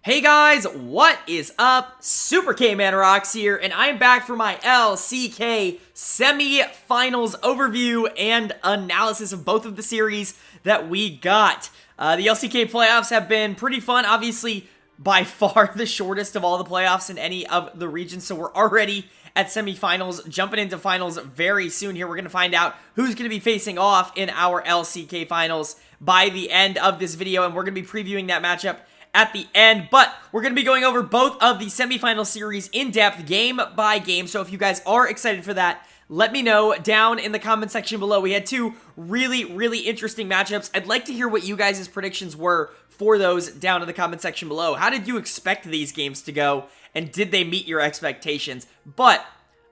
Hey guys, what is up? SuperKmanrocks here, and I'm back for my LCK semi-finals overview and analysis of both of the series that we got. The LCK playoffs have been pretty fun, obviously by far the shortest of all the playoffs in any of the regions, so we're already at semifinals, jumping into finals very soon here. We're going to find out who's going to be facing off in our LCK finals by the end of this video, and we're going to be previewing that matchup at the end, but we're going to be going over both of the semifinal series in depth, game by game, so if you guys are excited for that, let me know down in the comment section below. We had two really interesting matchups. I'd like to hear what you guys' predictions were for those down in the comment section below. How did you expect these games to go, and did they meet your expectations? But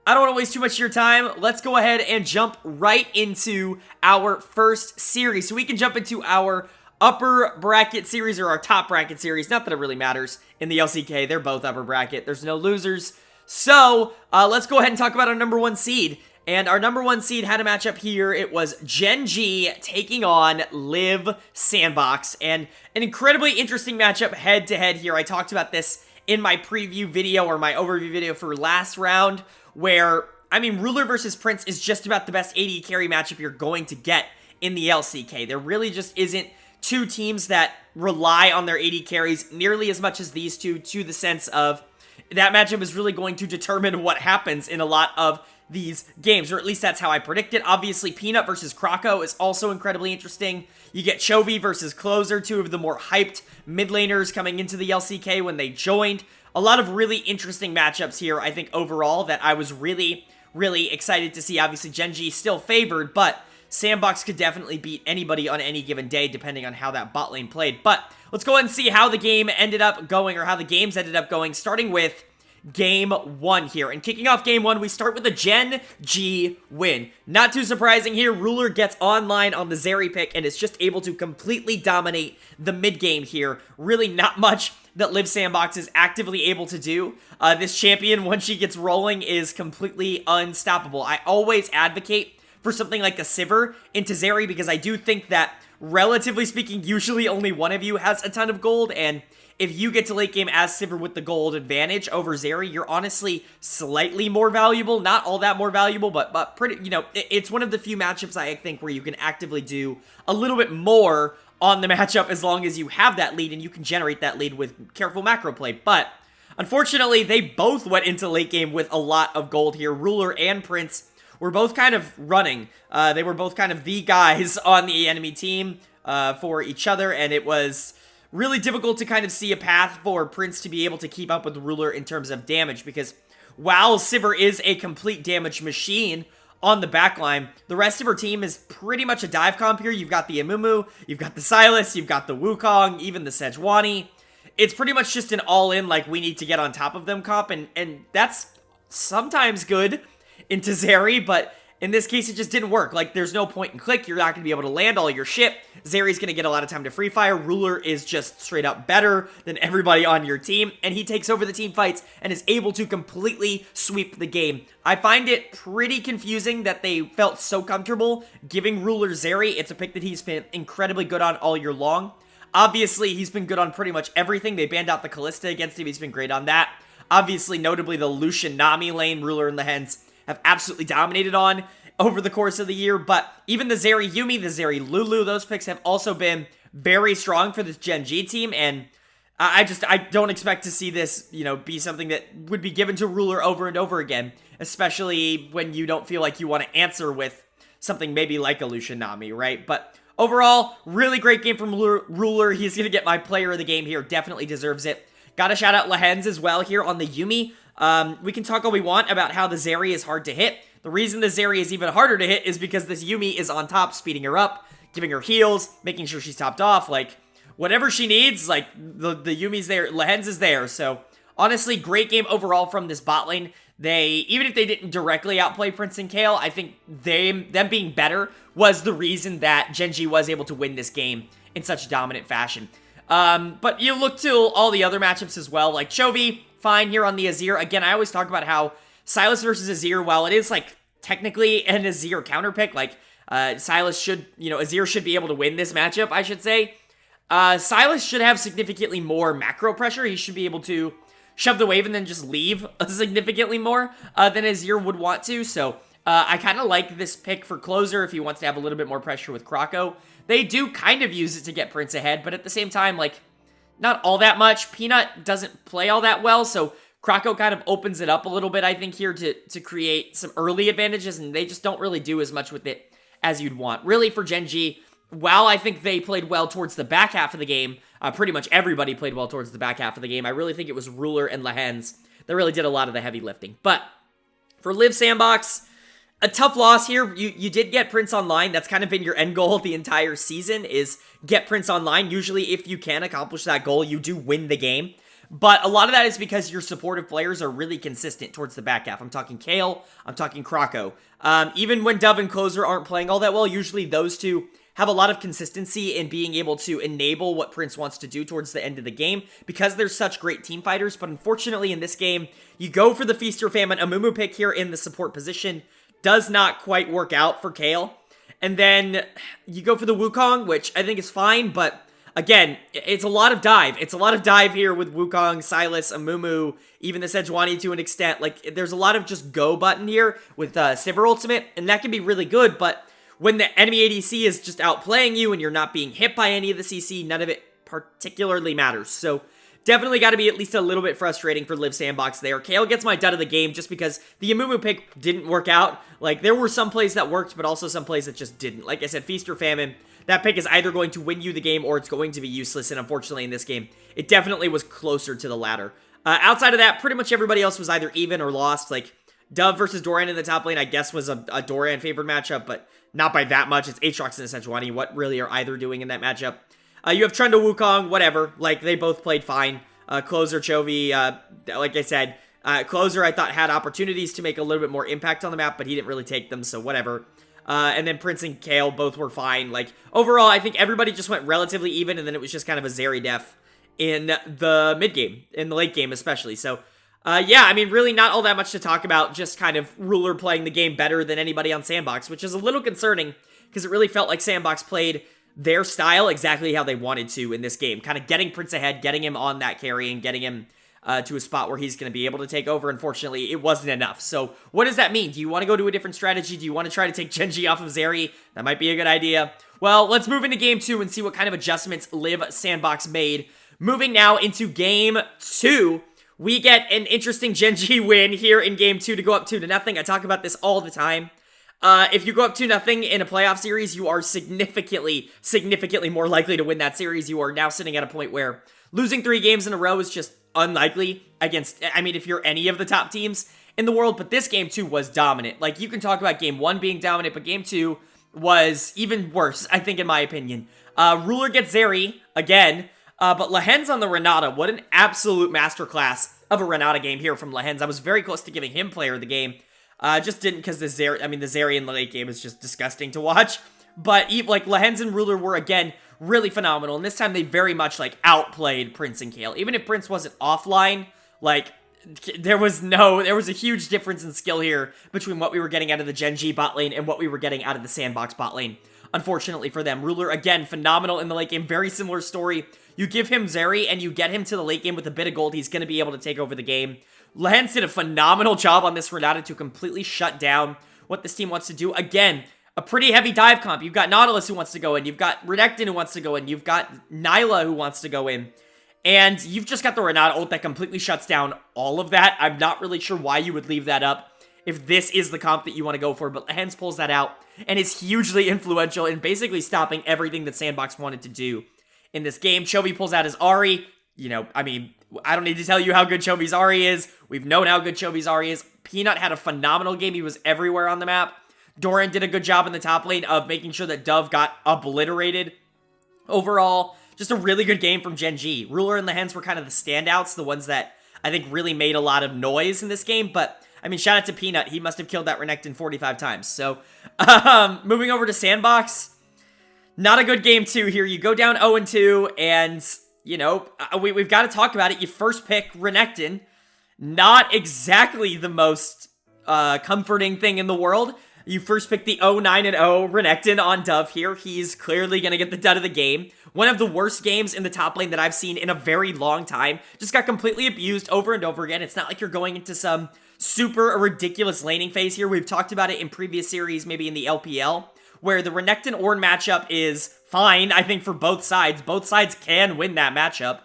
I don't want to waste too much of your time. Let's go ahead and jump right into our first series, so we can jump into our upper bracket series, or our top bracket series. Not that it really matters in the LCK. They're both upper bracket. There's no losers. So, let's go ahead and talk about our number one seed. And our number one seed had a matchup here. It was Gen.G taking on Liiv SANDBOX. And an incredibly interesting matchup head-to-head here. I talked about this in my preview video, or my overview video for last round, where, I mean, Ruler versus Prince is just about the best AD carry matchup you're going to get in the LCK. There really just isn't two teams that rely on their AD carries nearly as much as these two, to the sense of that matchup is really going to determine what happens in a lot of these games, or at least that's how I predict it. Obviously, Peanut versus Croco is also incredibly interesting. You get Chovy versus Closer, two of the more hyped mid laners coming into the LCK when they joined. A lot of really interesting matchups here, I think, overall, that I was really excited to see. Obviously, Gen.G still favored, but SANDBOX could definitely beat anybody on any given day, depending on how that bot lane played. But let's go ahead and see how the game ended up going, or how the games ended up going, starting with Game 1 here. And kicking off Game 1, we start with a Gen.G win. Not too surprising here, Ruler gets online on the Zeri pick and is just able to completely dominate the mid game here. Really not much that Liiv SANDBOX is actively able to do. This champion, once she gets rolling, is completely unstoppable. I always advocate for something like a Sivir into Zeri, because I do think that, relatively speaking, usually only one of you has a ton of gold, and if you get to late game as Sivir with the gold advantage over Zeri, you're honestly slightly more valuable. Not all that more valuable, but pretty, you know, it's one of the few matchups I think where you can actively do a little bit more on the matchup as long as you have that lead, and you can generate that lead with careful macro play. But unfortunately, they both went into late game with a lot of gold here. Ruler and Prince were both kind of running. They were both kind of the guys on the enemy team for each other, and it was really difficult to kind of see a path for Prince to be able to keep up with Ruler in terms of damage, because while Sivir is a complete damage machine on the backline, the rest of her team is pretty much a dive comp here. You've got the Amumu, you've got the Sylas, you've got the Wukong, even the Sejuani. It's pretty much just an all-in, like, we need to get on top of them comp, and that's sometimes good into Zeri, but in this case, it just didn't work. Like, there's no point and click. You're not going to be able to land all your shit. Zeri's going to get a lot of time to free fire. Ruler is just straight up better than everybody on your team, and he takes over the team fights and is able to completely sweep the game. I find it pretty confusing that they felt so comfortable giving Ruler Zeri. It's a pick that he's been incredibly good on all year long. Obviously, he's been good on pretty much everything. They banned out the Kalista against him. He's been great on that. Obviously, notably, the Lucian Nami lane, Ruler and the Hens have absolutely dominated on over the course of the year, but even the Zeri Yuumi, the Zeri Lulu, those picks have also been very strong for this Gen.G team, and I don't expect to see this, you know, be something that would be given to Ruler over and over again, especially when you don't feel like you want to answer with something maybe like a Lucian Nami, right? But overall, really great game from Ruler. He's going to get my player of the game here, definitely deserves it. Gotta shout out Lehens as well here on the Yuumi. We can talk all we want about how the Zeri is hard to hit. The reason the Zeri is even harder to hit is because this Yuumi is on top, speeding her up, giving her heals, making sure she's topped off. Like, whatever she needs, like, the Yuumi's there, Lehens is there. So, honestly, great game overall from this bot lane. Even if they didn't directly outplay Prince and Kayle, I think them being better was the reason that Gen.G was able to win this game in such dominant fashion. But you look to all the other matchups as well, like Chovy, fine here on the Azir. Again, I always talk about how Sylas versus Azir, while it is, like, technically an Azir counter pick, like, Sylas should, you know, Azir should be able to win this matchup, I should say. Silas should have significantly more macro pressure. He should be able to shove the wave and then just leave significantly more than Azir would want to. So I kind of like this pick for closer if he wants to have a little bit more pressure with Croco. They do kind of use it to get Prince ahead, but at the same time, like, not all that much. Peanut doesn't play all that well, so Croco kind of opens it up a little bit, I think, here to create some early advantages, and they just don't really do as much with it as you'd want. Really, for Gen.G, while I think they played well towards the back half of the game, pretty much everybody played well towards the back half of the game, I really think it was Ruler and Lehens that really did a lot of the heavy lifting. But for Liiv SANDBOX, a tough loss here. You did get Prince online. That's kind of been your end goal the entire season, is get Prince online. Usually, if you can accomplish that goal, you do win the game. But a lot of that is because your supportive players are really consistent towards the back half. I'm talking Kale, I'm talking Croco. Even when Dove and Closer aren't playing all that well, usually those two have a lot of consistency in being able to enable what Prince wants to do towards the end of the game because they're such great team fighters. But unfortunately, in this game, you go for the Feast or Famine. Amumu pick here in the support position does not quite work out for Kale. And then you go for the Wukong, which I think is fine, but again, it's a lot of dive. It's a lot of dive here with Wukong, Silas, Amumu, even the Sejuani to an extent. Like, there's a lot of just go button here with Sivir Ultimate, and that can be really good, but when the enemy ADC is just outplaying you and you're not being hit by any of the CC, none of it particularly matters. So definitely got to be at least a little bit frustrating for Liiv SANDBOX there. Kale gets my dud of the game just because the Amumu pick didn't work out. Like, there were some plays that worked, but also some plays that just didn't. Like I said, Feast or Famine, that pick is either going to win you the game or it's going to be useless, and unfortunately in this game, it definitely was closer to the latter. Outside of that, pretty much everybody else was either even or lost. Like, Dove versus Doran in the top lane, I guess, was a Doran favored matchup, but not by that much. It's Aatrox and Sejuani. What really are either doing in that matchup? You have Trundle, Wukong, whatever. Like, they both played fine. Closer, Chovy, like I said, Closer I thought had opportunities to make a little bit more impact on the map, but he didn't really take them, so whatever. And then Prince and Kale both were fine. Like, overall, I think everybody just went relatively even, and then it was just kind of a Zeri def in the mid game, in the late game especially. So, yeah, I mean, really not all that much to talk about, just kind of Ruler playing the game better than anybody on SANDBOX, which is a little concerning, because it really felt like SANDBOX played their style exactly how they wanted to in this game. Kind of getting Prince ahead, getting him on that carry, and getting him to a spot where he's going to be able to take over. Unfortunately, it wasn't enough. So what does that mean? Do you want to go to a different strategy? Do you want to try to take Gen.G off of Zeri? That might be a good idea. Well, let's move into game 2 and see what kind of adjustments Liiv SANDBOX made. Moving now into game 2, we get an interesting Gen.G win here in game 2 to go up 2-0. I talk about this all the time. If you go up 2-0 in a playoff series, you are significantly more likely to win that series. You are now sitting at a point where losing 3 games in a row is just unlikely against, I mean, if you're any of the top teams in the world, but this game 2 was dominant. Like, you can talk about game 1 being dominant, but game 2 was even worse, I think, in my opinion. Ruler gets Zeri again, but Lehens on the Renata. What an absolute masterclass of a Renata game here from Lehens. I was very close to giving him player of the game. Just didn't, because the Zeri in the late game is just disgusting to watch. But, like, Lehens and Ruler were, again, really phenomenal. And this time they very much, like, outplayed Prince and Kale. Even if Prince wasn't offline, like, there was a huge difference in skill here between what we were getting out of the Gen.G bot lane and what we were getting out of the SANDBOX bot lane. Unfortunately for them. Ruler, again, phenomenal in the late game. Very similar story. You give him Zeri and you get him to the late game with a bit of gold, he's going to be able to take over the game. Lehens did a phenomenal job on this Renata to completely shut down what this team wants to do. Again, a pretty heavy dive comp. You've got Nautilus who wants to go in. You've got Renekton who wants to go in. You've got Nyla who wants to go in. And you've just got the Renata ult that completely shuts down all of that. I'm not really sure why you would leave that up if this is the comp that you want to go for. But Lehens pulls that out and is hugely influential in basically stopping everything that SANDBOX wanted to do in this game. Chovy pulls out his Ahri. You know, I mean, I don't need to tell you how good Chovy's Ahri is. We've known how good Chovy's Ahri is. Peanut had a phenomenal game. He was everywhere on the map. Doran did a good job in the top lane of making sure that Dove got obliterated. Overall, just a really good game from Gen.G. Ruler and Lehens were kind of the standouts, the ones that I think really made a lot of noise in this game. But, I mean, shout out to Peanut. He must have killed that Renekton 45 times. So, moving over to SANDBOX. Not a good game 2 here. You go down 0-2, and, you know, we've got to talk about it. You first pick Renekton. Not exactly the most comforting thing in the world. You first pick the 0-9-0 Renekton on Dove here. He's clearly going to get the dud of the game. One of the worst games in the top lane that I've seen in a very long time. Just got completely abused over and over again. It's not like you're going into some super ridiculous laning phase here. We've talked about it in previous series, maybe in the LPL, where the Renekton-Ornn matchup is fine, I think, for both sides. Both sides can win that matchup,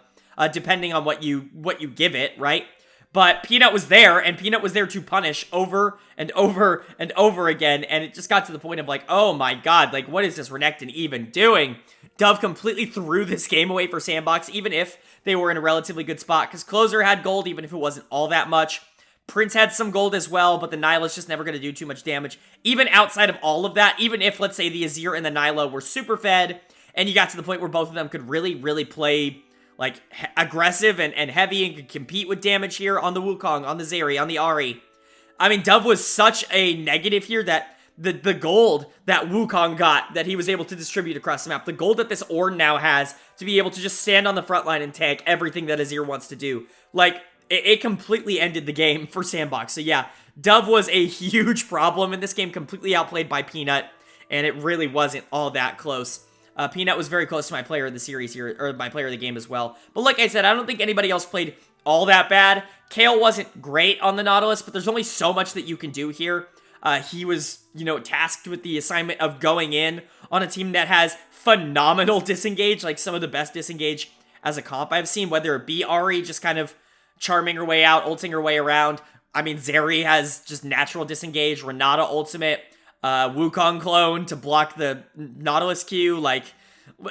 depending on what you give it, right? But Peanut was there, and Peanut was there to punish over and over and over again, and it just got to the point of like, oh my god, like, what is this Renekton even doing? Dove completely threw this game away for SANDBOX, even if they were in a relatively good spot, because Closer had gold, even if it wasn't all that much. Prince had some gold as well, but the Nyla's just never going to do too much damage. Even outside of all of that, even if, let's say, the Azir and the Nyla were super fed, and you got to the point where both of them could really, really play like aggressive and heavy and could compete with damage here on the Wukong, on the Zeri, on the Ahri. I mean, Dove was such a negative here that the gold that Wukong got, that he was able to distribute across the map, the gold that this Ornn now has to be able to just stand on the front line and tank everything that Azir wants to do. Like, it completely ended the game for SANDBOX. So yeah, Dove was a huge problem in this game, completely outplayed by Peanut, and it really wasn't all that close. Peanut was very close to my player of the series here, or my player of the game as well. But like I said, I don't think anybody else played all that bad. Kayle wasn't great on the Nautilus, but there's only so much that you can do here. He was, tasked with the assignment of going in on a team that has phenomenal disengage, like some of the best disengage as a comp I've seen, whether it be Ahri just kind of charming her way out, ulting her way around. I mean, Zeri has just natural disengage, Renata ultimate, Wukong clone to block the Nautilus Q. Like,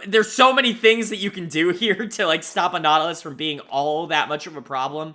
there's so many things that you can do here to, like, stop a Nautilus from being all that much of a problem,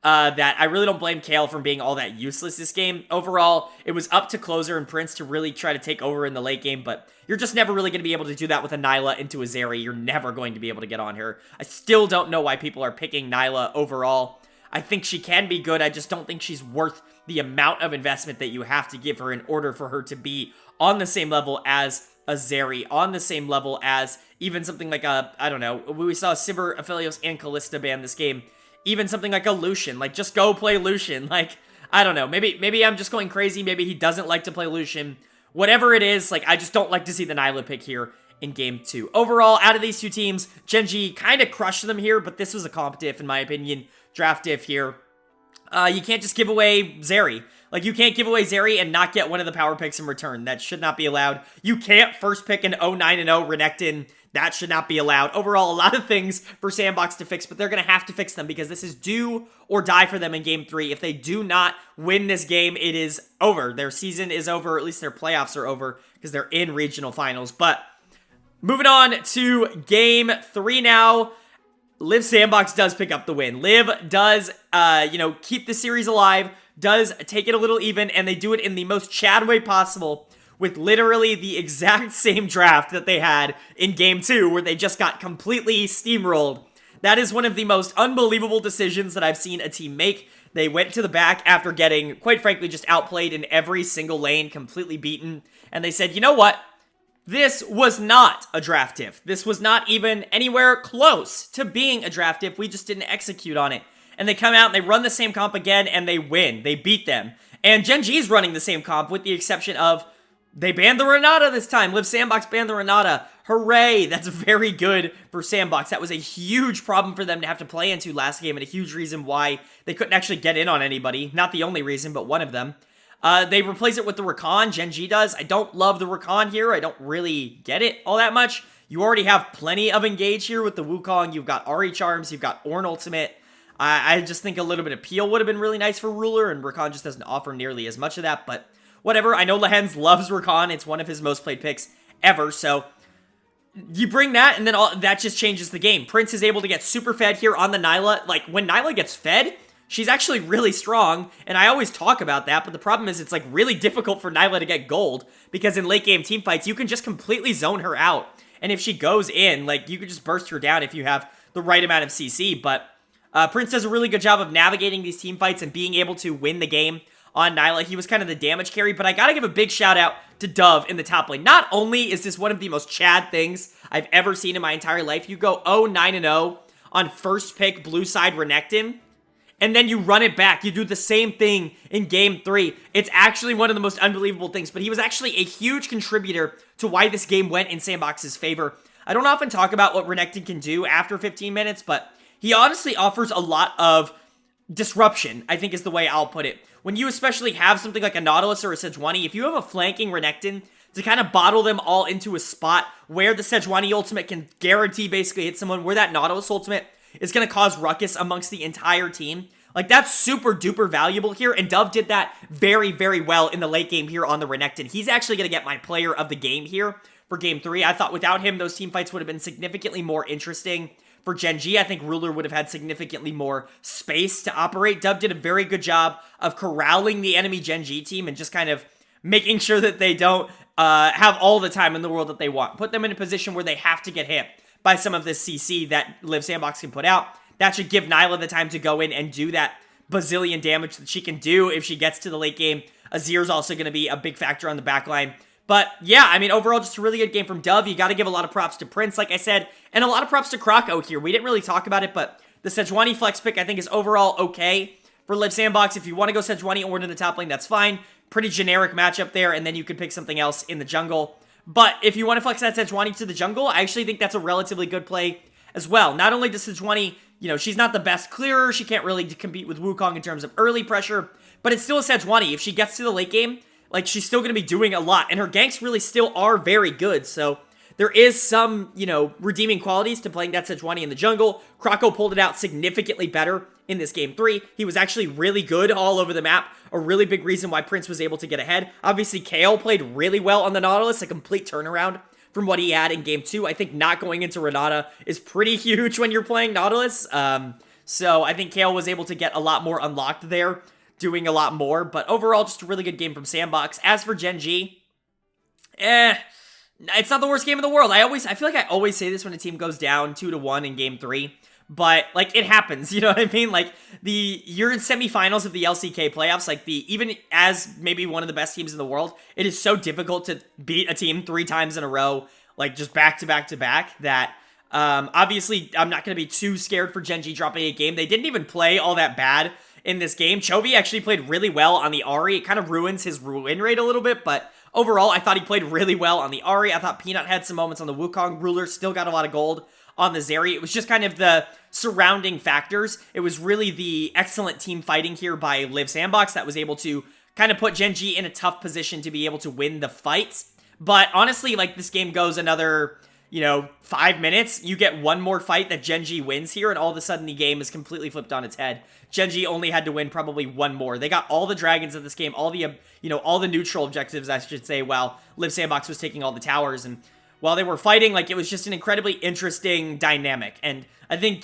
that I really don't blame Kayle for being all that useless this game. Overall, it was up to Closer and Prince to really try to take over in the late game, but you're just never really going to be able to do that with a Nyla into a Zeri. You're never going to be able to get on her. I still don't know why people are picking Nyla overall. I think she can be good, I just don't think she's worth the amount of investment that you have to give her in order for her to be on the same level as a Zeri, on the same level as even something like a, I don't know, we saw Sivir, Aphelios, and Kalista ban this game, even something like a Lucian, like, just go play Lucian, like, I don't know, maybe I'm just going crazy, maybe he doesn't like to play Lucian, whatever it is, like, I just don't like to see the Nyla pick here in Game 2. Overall, out of these two teams, Gen.G kind of crushed them here, but this was a comp diff, in my opinion, draft diff here. You can't just give away Zeri. Like, you can't give away Zeri and not get one of the power picks in return. That should not be allowed. You can't first pick an 0-9-0 Renekton. That should not be allowed. Overall, a lot of things for SANDBOX to fix, but they're going to have to fix them because this is do or die for them in Game 3. If they do not win this game, it is over. Their season is over, or at least their playoffs are over because they're in regional finals. But moving on to Game 3 now. Liiv SANDBOX does pick up the win. Liiv does, keep the series alive, does take it a little even, and they do it in the most Chad way possible with literally the exact same draft that they had in Game 2, where they just got completely steamrolled. That is one of the most unbelievable decisions that I've seen a team make. They went to the back after getting, quite frankly, just outplayed in every single lane, completely beaten, and they said, you know what? This was not a draft diff. This was not even anywhere close to being a draft diff. We just didn't execute on it. And they come out and they run the same comp again and they win. They beat them. And Gen.G's running the same comp with the exception of they banned the Renata this time. Liiv SANDBOX banned the Renata. Hooray! That's very good for SANDBOX. That was a huge problem for them to have to play into last game and a huge reason why they couldn't actually get in on anybody. Not the only reason, but one of them. They replace it with the Rakan, Gen.G does. I don't love the Rakan here. I don't really get it all that much. You already have plenty of engage here with the Wukong. You've got Ahri Charms. You've got Ornn Ultimate. I just think a little bit of Peel would have been really nice for Ruler, and Rakan just doesn't offer nearly as much of that, but whatever. I know Lehens loves Rakan. It's one of his most played picks ever, so you bring that, and then that just changes the game. Prince is able to get super fed here on the Nyla. Like, when Nyla gets fed, she's actually really strong, and I always talk about that, but the problem is it's, like, really difficult for Nyla to get gold, because in late-game teamfights, you can just completely zone her out, and if she goes in, like, you could just burst her down if you have the right amount of CC, but Prince does a really good job of navigating these teamfights and being able to win the game on Nyla. He was kind of the damage carry, but I gotta give a big shout-out to Dove in the top lane. Not only is this one of the most Chad things I've ever seen in my entire life, you go 0-9-0 on first pick blue side Renekton, and then you run it back. You do the same thing in game 3. It's actually one of the most unbelievable things, but he was actually a huge contributor to why this game went in SANDBOX's favor. I don't often talk about what Renekton can do after 15 minutes, but he honestly offers a lot of disruption, I think is the way I'll put it. When you especially have something like a Nautilus or a Sejuani, if you have a flanking Renekton to kind of bottle them all into a spot where the Sejuani ultimate can guarantee basically hit someone, where that Nautilus ultimate is going to cause ruckus amongst the entire team, like that's super duper valuable here, and Dove did that very, very well in the late game here on the Renekton. He's actually going to get my player of the game here for game 3. I thought without him, those team fights would have been significantly more interesting. For Gen.G, I think Ruler would have had significantly more space to operate. Dove did a very good job of corralling the enemy Gen.G team and just kind of making sure that they don't have all the time in the world that they want. Put them in a position where they have to get hit by some of this CC that Liiv SANDBOX can put out. That should give Nyla the time to go in and do that bazillion damage that she can do if she gets to the late game. Azir's also going to be a big factor on the backline. But yeah, I mean, overall, just a really good game from Dove. You got to give a lot of props to Prince, like I said, and a lot of props to Kroko here. We didn't really talk about it, but the Sejuani flex pick, I think, is overall okay for Liiv SANDBOX. If you want to go Sejuani or into the top lane, that's fine. Pretty generic matchup there, and then you can pick something else in the jungle. But if you want to flex that Sejuani to the jungle, I actually think that's a relatively good play as well. Not only does Sejuani, she's not the best clearer. She can't really compete with Wukong in terms of early pressure, but it's still a Sejuani. If she gets to the late game, like, she's still going to be doing a lot, and her ganks really still are very good, so there is some, redeeming qualities to playing that Sejuani in the jungle. Kroko pulled it out significantly better in this game 3. He was actually really good all over the map, a really big reason why Prince was able to get ahead. Obviously, Kale played really well on the Nautilus, a complete turnaround from what he had in game 2. I think not going into Renata is pretty huge when you're playing Nautilus, so I think Kale was able to get a lot more unlocked there, doing a lot more, but overall, just a really good game from SANDBOX. As for Gen.G, it's not the worst game in the world. I feel like I always say this when a team goes down 2-1 in game 3, but, like, it happens, you know what I mean? Like, you're in semifinals of the LCK playoffs, like, even as maybe one of the best teams in the world, it is so difficult to beat a team 3 times in a row, like, just back to back to back, that, obviously, I'm not going to be too scared for Gen.G dropping a game. They didn't even play all that bad in this game. Chovy actually played really well on the Ahri. It kind of ruins his win rate a little bit, but overall, I thought he played really well on the Ahri. I thought Peanut had some moments on the Wukong. Ruler still got a lot of gold on the Zeri. It was just kind of the surrounding factors. It was really the excellent team fighting here by Liiv SANDBOX that was able to kind of put Gen.G in a tough position to be able to win the fights. But honestly, like, this game goes another, 5 minutes, you get one more fight that Gen.G wins here, and all of a sudden the game is completely flipped on its head. Gen.G only had to win probably one more. They got all the dragons of this game, all the, all the neutral objectives, I should say, while Liiv SANDBOX was taking all the towers, and while they were fighting, like, it was just an incredibly interesting dynamic, and I think,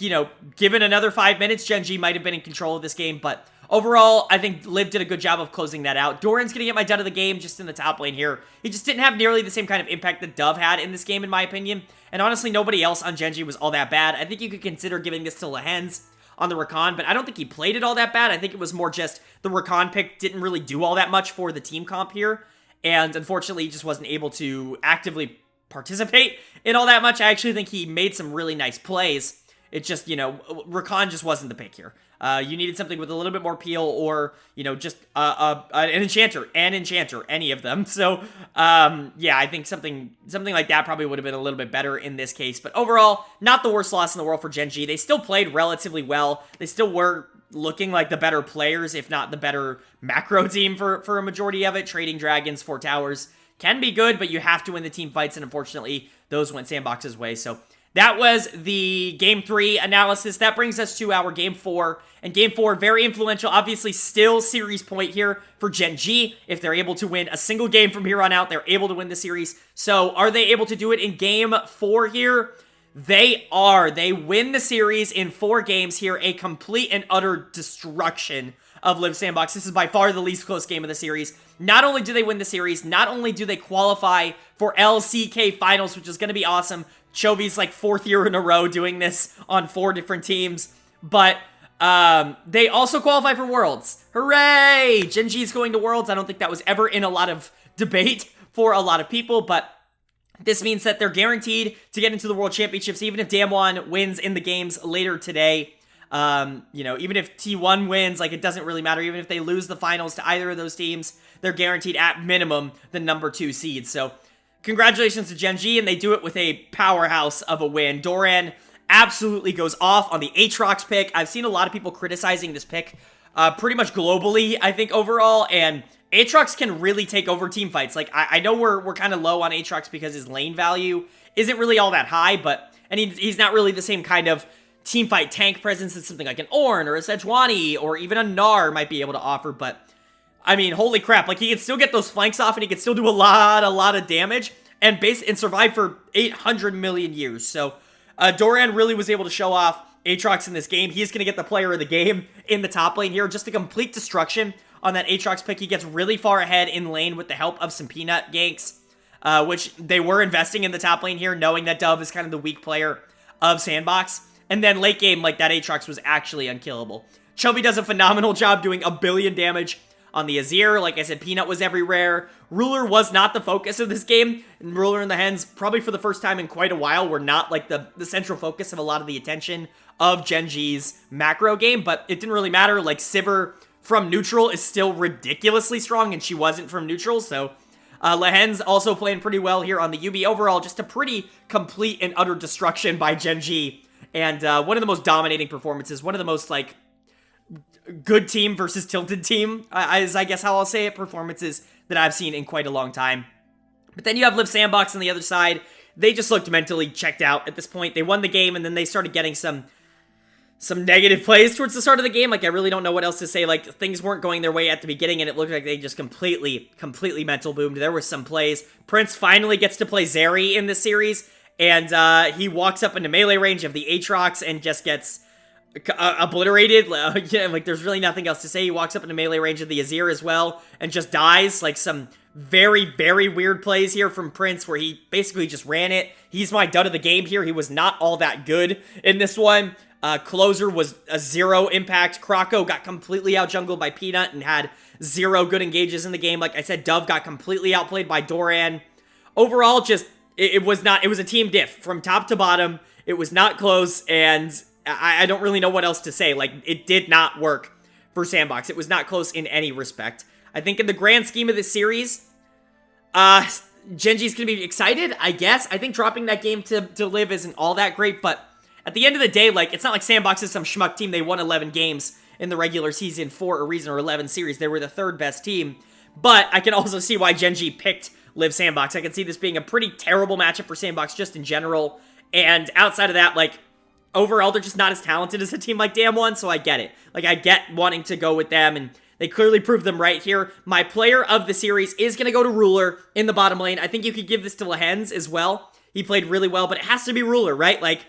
given another 5 minutes, Gen.G might have been in control of this game, but overall, I think Liiv did a good job of closing that out. Doran's gonna get my dud of the game just in the top lane here. He just didn't have nearly the same kind of impact that Dove had in this game, in my opinion. And honestly, nobody else on Gen.G was all that bad. I think you could consider giving this to Lehens on the Rakan, but I don't think he played it all that bad. I think it was more just the Rakan pick didn't really do all that much for the team comp here. And unfortunately, he just wasn't able to actively participate in all that much. I actually think he made some really nice plays. It just, Rakan just wasn't the pick here. You needed something with a little bit more peel, or, just an enchanter, any of them. So, yeah, I think something like that probably would have been a little bit better in this case. But overall, not the worst loss in the world for Gen.G. They still played relatively well. They still were looking like the better players, if not the better macro team for a majority of it. Trading dragons, 4 towers can be good, but you have to win the team fights, and unfortunately, those went SANDBOX's way. So that was the Game 3 analysis. That brings us to our Game 4. And Game 4, very influential. Obviously, still series point here for Gen.G. If they're able to win a single game from here on out, they're able to win the series. So are they able to do it in Game 4 here? They are. They win the series in 4 games here. A complete and utter destruction of Liiv SANDBOX. This is by far the least close game of the series. Not only do they win the series, not only do they qualify for LCK finals, which is going to be awesome. Chovy's like 4th year in a row doing this on 4 different teams, but they also qualify for Worlds. Hooray! Gen.G is going to Worlds. I don't think that was ever in a lot of debate for a lot of people, but this means that they're guaranteed to get into the World Championships, even if DAMWON wins in the games later today. Even if T1 wins, like, it doesn't really matter. Even if they lose the finals to either of those teams, they're guaranteed at minimum the number 2 seed. So congratulations to Gen.G, and they do it with a powerhouse of a win. Doran absolutely goes off on the Aatrox pick. I've seen a lot of people criticizing this pick pretty much globally, I think, overall, and Aatrox can really take over team fights. Like, I know we're kind of low on Aatrox because his lane value isn't really all that high, and he's not really the same kind of team fight tank presence that something like an Ornn or a Sejuani or even a Gnar might be able to offer, but I mean, holy crap, like, he can still get those flanks off and he can still do a lot of damage and survive for 800 million years. So Doran really was able to show off Aatrox in this game. He's going to get the player of the game in the top lane here. Just a complete destruction on that Aatrox pick. He gets really far ahead in lane with the help of some peanut ganks, which they were investing in the top lane here, knowing that Dove is kind of the weak player of SANDBOX. And then late game, like, that Aatrox was actually unkillable. Chubby does a phenomenal job doing a billion damage on the Azir. Like I said, Peanut was everywhere. Ruler was not the focus of this game. And Ruler and the Hens, probably for the first time in quite a while, were not like the central focus of a lot of the attention of Gen.G's macro game. But it didn't really matter. Like, Sivir from neutral is still ridiculously strong, and she wasn't from neutral. So Lehen's also playing pretty well here on the UB. Overall, just a pretty complete and utter destruction by Gen.G. And one of the most dominating performances, one of the most, like, good team versus tilted team, is I guess how I'll say it, performances that I've seen in quite a long time. But then you have Liiv SANDBOX on the other side. They just looked mentally checked out at this point. They won the game, and then they started getting some negative plays towards the start of the game. Like, I really don't know what else to say. Like, things weren't going their way at the beginning, and it looked like they just completely mental boomed. There were some plays. Prince finally gets to play Zeri in this series, and he walks up into melee range of the Aatrox and just gets obliterated. Yeah, like, there's really nothing else to say. He walks up into melee range of the Azir as well and just dies. Like, some very weird plays here from Prince where he basically just ran it. He's my dud of the game here. He was not all that good in this one. Closer was a 0 impact. Krako got completely out-jungled by Peanut and had 0 good engages in the game. Like I said, Dove got completely outplayed by Doran. Overall, just, it was a team diff from top to bottom. It was not close, and I don't really know what else to say. Like, it did not work for SANDBOX. It was not close in any respect. I think in the grand scheme of this series, Gen.G's gonna be excited, I guess. I think dropping that game to Liiv isn't all that great, but at the end of the day, like, it's not like SANDBOX is some schmuck team. They won 11 games in the regular season for a reason, or 11 series. They were the 3rd best team, but I can also see why Gen.G picked Liiv SANDBOX. I can see this being a pretty terrible matchup for SANDBOX just in general, and outside of that, like, overall, they're just not as talented as a team like DAMWON, so I get it. Like, I get wanting to go with them, and they clearly proved them right here. My player of the series is going to go to Ruler in the bottom lane. I think you could give this to Lehens as well. He played really well, but it has to be Ruler, right? Like,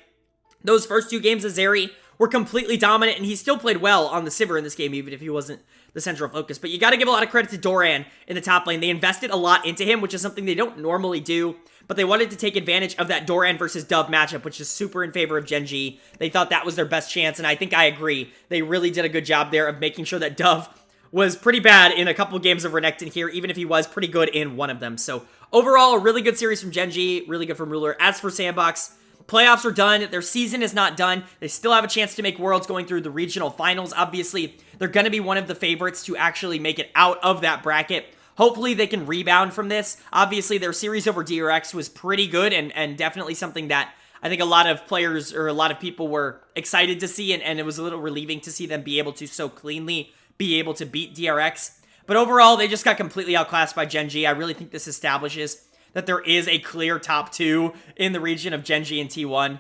those first 2 games of Zeri were completely dominant, and he still played well on the Sivir in this game, even if he wasn't the central focus. But you got to give a lot of credit to Doran in the top lane. They invested a lot into him, which is something they don't normally do, but they wanted to take advantage of that Doran versus Dove matchup, which is super in favor of Gen.G. They thought that was their best chance, and I think I agree. They really did a good job there of making sure that Dove was pretty bad in a couple games of Renekton here, even if he was pretty good in one of them. So overall, a really good series from Gen.G, really good from Ruler. As for SANDBOX, playoffs are done. Their season is not done. They still have a chance to make Worlds going through the regional finals. Obviously, they're going to be one of the favorites to actually make it out of that bracket. Hopefully, they can rebound from this. Obviously, their series over DRX was pretty good and definitely something that I think a lot of players or a lot of people were excited to see, and it was a little relieving to see them be able to so cleanly be able to beat DRX. But overall, they just got completely outclassed by Gen.G. I really think this establishes that there is a clear top 2 in the region of Gen.G and T1.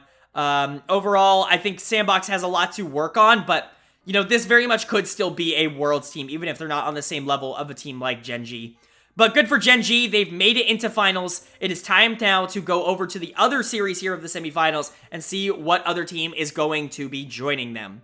Overall, I think SANDBOX has a lot to work on, but, you know, this very much could still be a Worlds team, even if they're not on the same level of a team like Gen.G. But good for Gen.G. They've made it into finals. It is time now to go over to the other series here of the semifinals and see what other team is going to be joining them.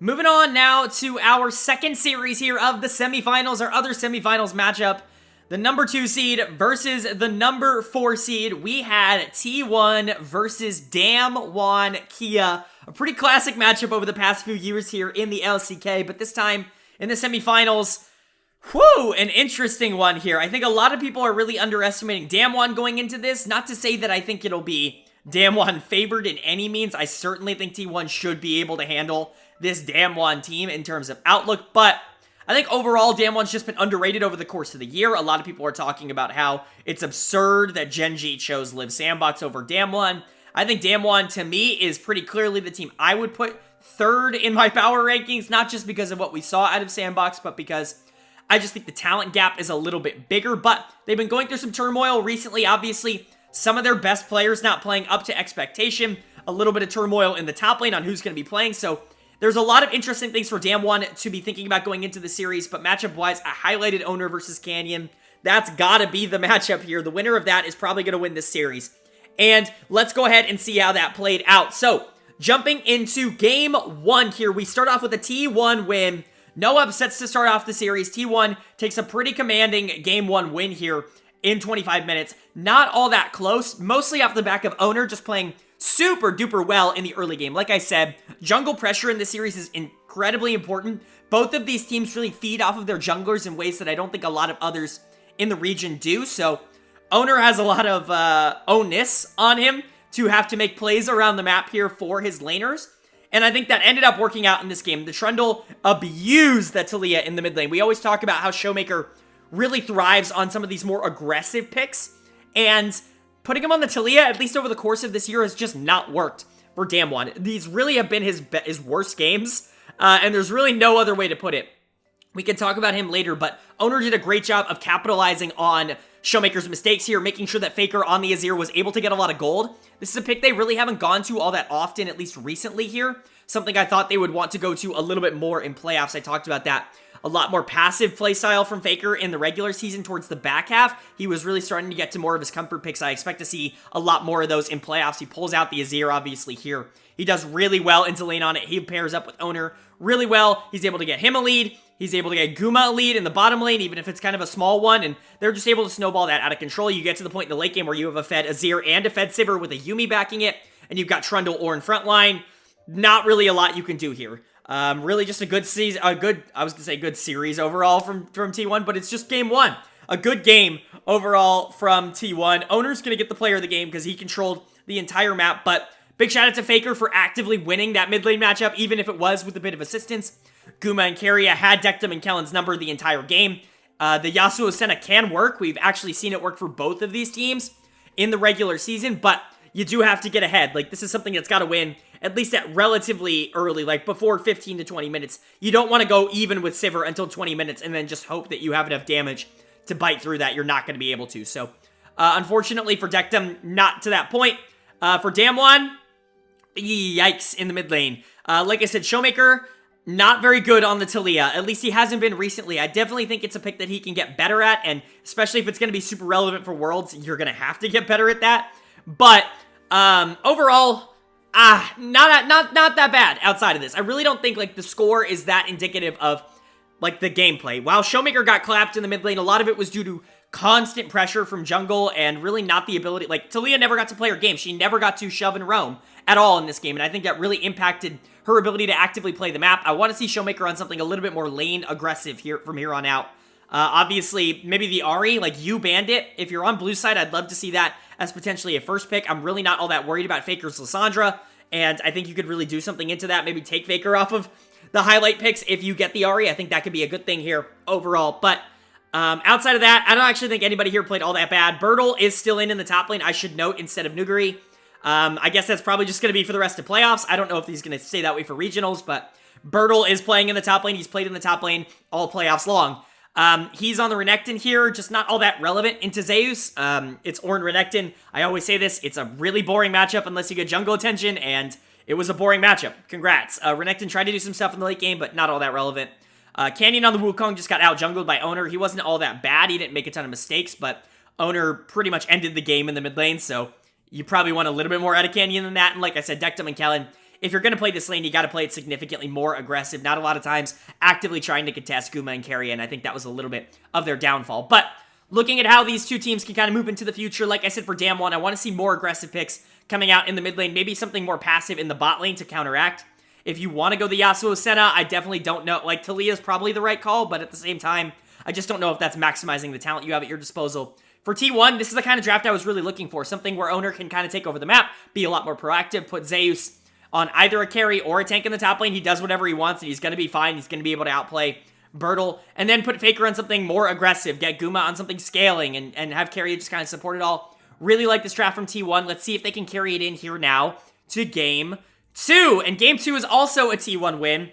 Moving on now to our second series here of the semifinals, our other semifinals matchup. The number 2 seed versus the number 4 seed. We had T1 versus DAMWON Kia. A pretty classic matchup over the past few years here in the LCK, but this time in the semifinals, Whew, an interesting one here. I think a lot of people are really underestimating DAMWON going into this. Not to say that I think it'll be DAMWON favored in any means. I certainly think T1 should be able to handle this DAMWON team in terms of outlook, but I think overall DAMWON's just been underrated over the course of the year. A lot of people are talking about how it's absurd that Gen.G chose Liiv SANDBOX over DAMWON. I think DAMWON, to me, is pretty clearly the team I would put third in my power rankings, not just because of what we saw out of SANDBOX, but because I just think the talent gap is a little bit bigger, but they've been going through some turmoil recently. Obviously, some of their best players not playing up to expectation, a little bit of turmoil in the top lane on who's going to be playing, so there's a lot of interesting things for DAMWON to be thinking about going into the series, but matchup-wise, I highlighted Owner versus Canyon. That's gotta be the matchup here. The winner of that is probably gonna win this series. And let's go ahead and see how that played out. So, jumping into Game 1 here, we start off with a T1 win. No upsets to start off the series. T1 takes a pretty commanding Game 1 win here in 25 minutes. Not all that close, mostly off the back of Owner just playing super duper well in the early game. Like I said, jungle pressure in this series is incredibly important. Both of these teams really feed off of their junglers in ways that I don't think a lot of others in the region do. So Owner has a lot of onus on him to have to make plays around the map here for his laners. And I think that ended up working out in this game. The Trundle abused the Taliyah in the mid lane. We always talk about how Showmaker really thrives on some of these more aggressive picks. And putting him on the Taliyah, at least over the course of this year, has just not worked for DAMWON. These really have been his worst games, and there's really no other way to put it. We can talk about him later, but Owner did a great job of capitalizing on Showmaker's mistakes here, making sure that Faker on the Azir was able to get a lot of gold. This is a pick they really haven't gone to all that often, at least recently here. Something I thought they would want to go to a little bit more in playoffs. I talked about that. A lot more passive playstyle from Faker in the regular season towards the back half. He was really starting to get to more of his comfort picks. I expect to see a lot more of those in playoffs. He pulls out the Azir, obviously, here. He does really well into lane on it. He pairs up with Owner really well. He's able to get him a lead. He's able to get Guma a lead in the bottom lane, even if it's kind of a small one, and they're just able to snowball that out of control. You get to the point in the late game where you have a fed Azir and a fed Sivir with a Yuumi backing it, and you've got Trundle or in front line. Not really a lot you can do here. Really just a good season, I was gonna say good series overall from T1, but it's just game 1. A good game overall from T1. Owner's gonna get the player of the game because he controlled the entire map, but big shout out to Faker for actively winning that mid lane matchup, even if it was with a bit of assistance. Guma and Keria had Dektum and Kellen's number the entire game. The Yasuo Senna can work. We've actually seen it work for both of these teams in the regular season, but you do have to get ahead. Like, this is something that's got to win, at least at relatively early, like before 15 to 20 minutes. You don't want to go even with Sivir until 20 minutes and then just hope that you have enough damage to bite through that. You're not going to be able to. So, unfortunately for Dektum, not to that point. For DAMWON, yikes in the mid lane. Like I said, Showmaker, not very good on the Taliyah. At least he hasn't been recently. I definitely think it's a pick that he can get better at, and especially if it's going to be super relevant for Worlds, you're going to have to get better at that. But overall, not that bad outside of this. I really don't think like the score is that indicative of like the gameplay. While Showmaker got clapped in the mid lane, a lot of it was due to constant pressure from jungle and really not the ability, like Taliyah never got to play her game. She never got to shove and roam at all in this game, and I think that really impacted her ability to actively play the map. I want to see Showmaker on something a little bit more lane aggressive here from here on out. Obviously, maybe the Ahri, like you Bandit. If you're on blue side, I'd love to see that as potentially a first pick. I'm really not all that worried about Faker's Lissandra, and I think you could really do something into that. Maybe take Faker off of the highlight picks if you get the Ahri. I think that could be a good thing here overall, but outside of that, I don't actually think anybody here played all that bad. Bertle is still in the top lane, I should note, instead of Nuguri. I guess that's probably just going to be for the rest of playoffs. I don't know if he's going to stay that way for regionals, but Bertle is playing in the top lane. He's played in the top lane all playoffs long. He's on the Renekton here, just not all that relevant into Zeus. It's Ornn Renekton. I always say this, it's a really boring matchup unless you get jungle attention, and it was a boring matchup. Congrats. Renekton tried to do some stuff in the late game, but not all that relevant. Canyon on the Wukong just got out-jungled by Owner. He wasn't all that bad. He didn't make a ton of mistakes, but Owner pretty much ended the game in the mid lane, so you probably want a little bit more out of Canyon than that. And like I said, Dektum and Kellen, if you're going to play this lane, you got to play it significantly more aggressive. Not a lot of times actively trying to contest Guma and Keria, and I think that was a little bit of their downfall. But looking at how these two teams can kind of move into the future, like I said, for DAMWON, I want to see more aggressive picks coming out in the mid lane, maybe something more passive in the bot lane to counteract. If you want to go the Yasuo Senna, I definitely don't know. Like, Taliyah's probably the right call, but at the same time, I just don't know if that's maximizing the talent you have at your disposal. For T1, this is the kind of draft I was really looking for. Something where Owner can kind of take over the map, be a lot more proactive, put Zeus on either a carry or a tank in the top lane. He does whatever he wants, and he's going to be fine. He's going to be able to outplay Bertle. And then put Faker on something more aggressive. Get Guma on something scaling, and have carry just kind of support it all. Really like this draft from T1. Let's see if they can carry it in here now to Game 2. And Game 2 is also a T1 win.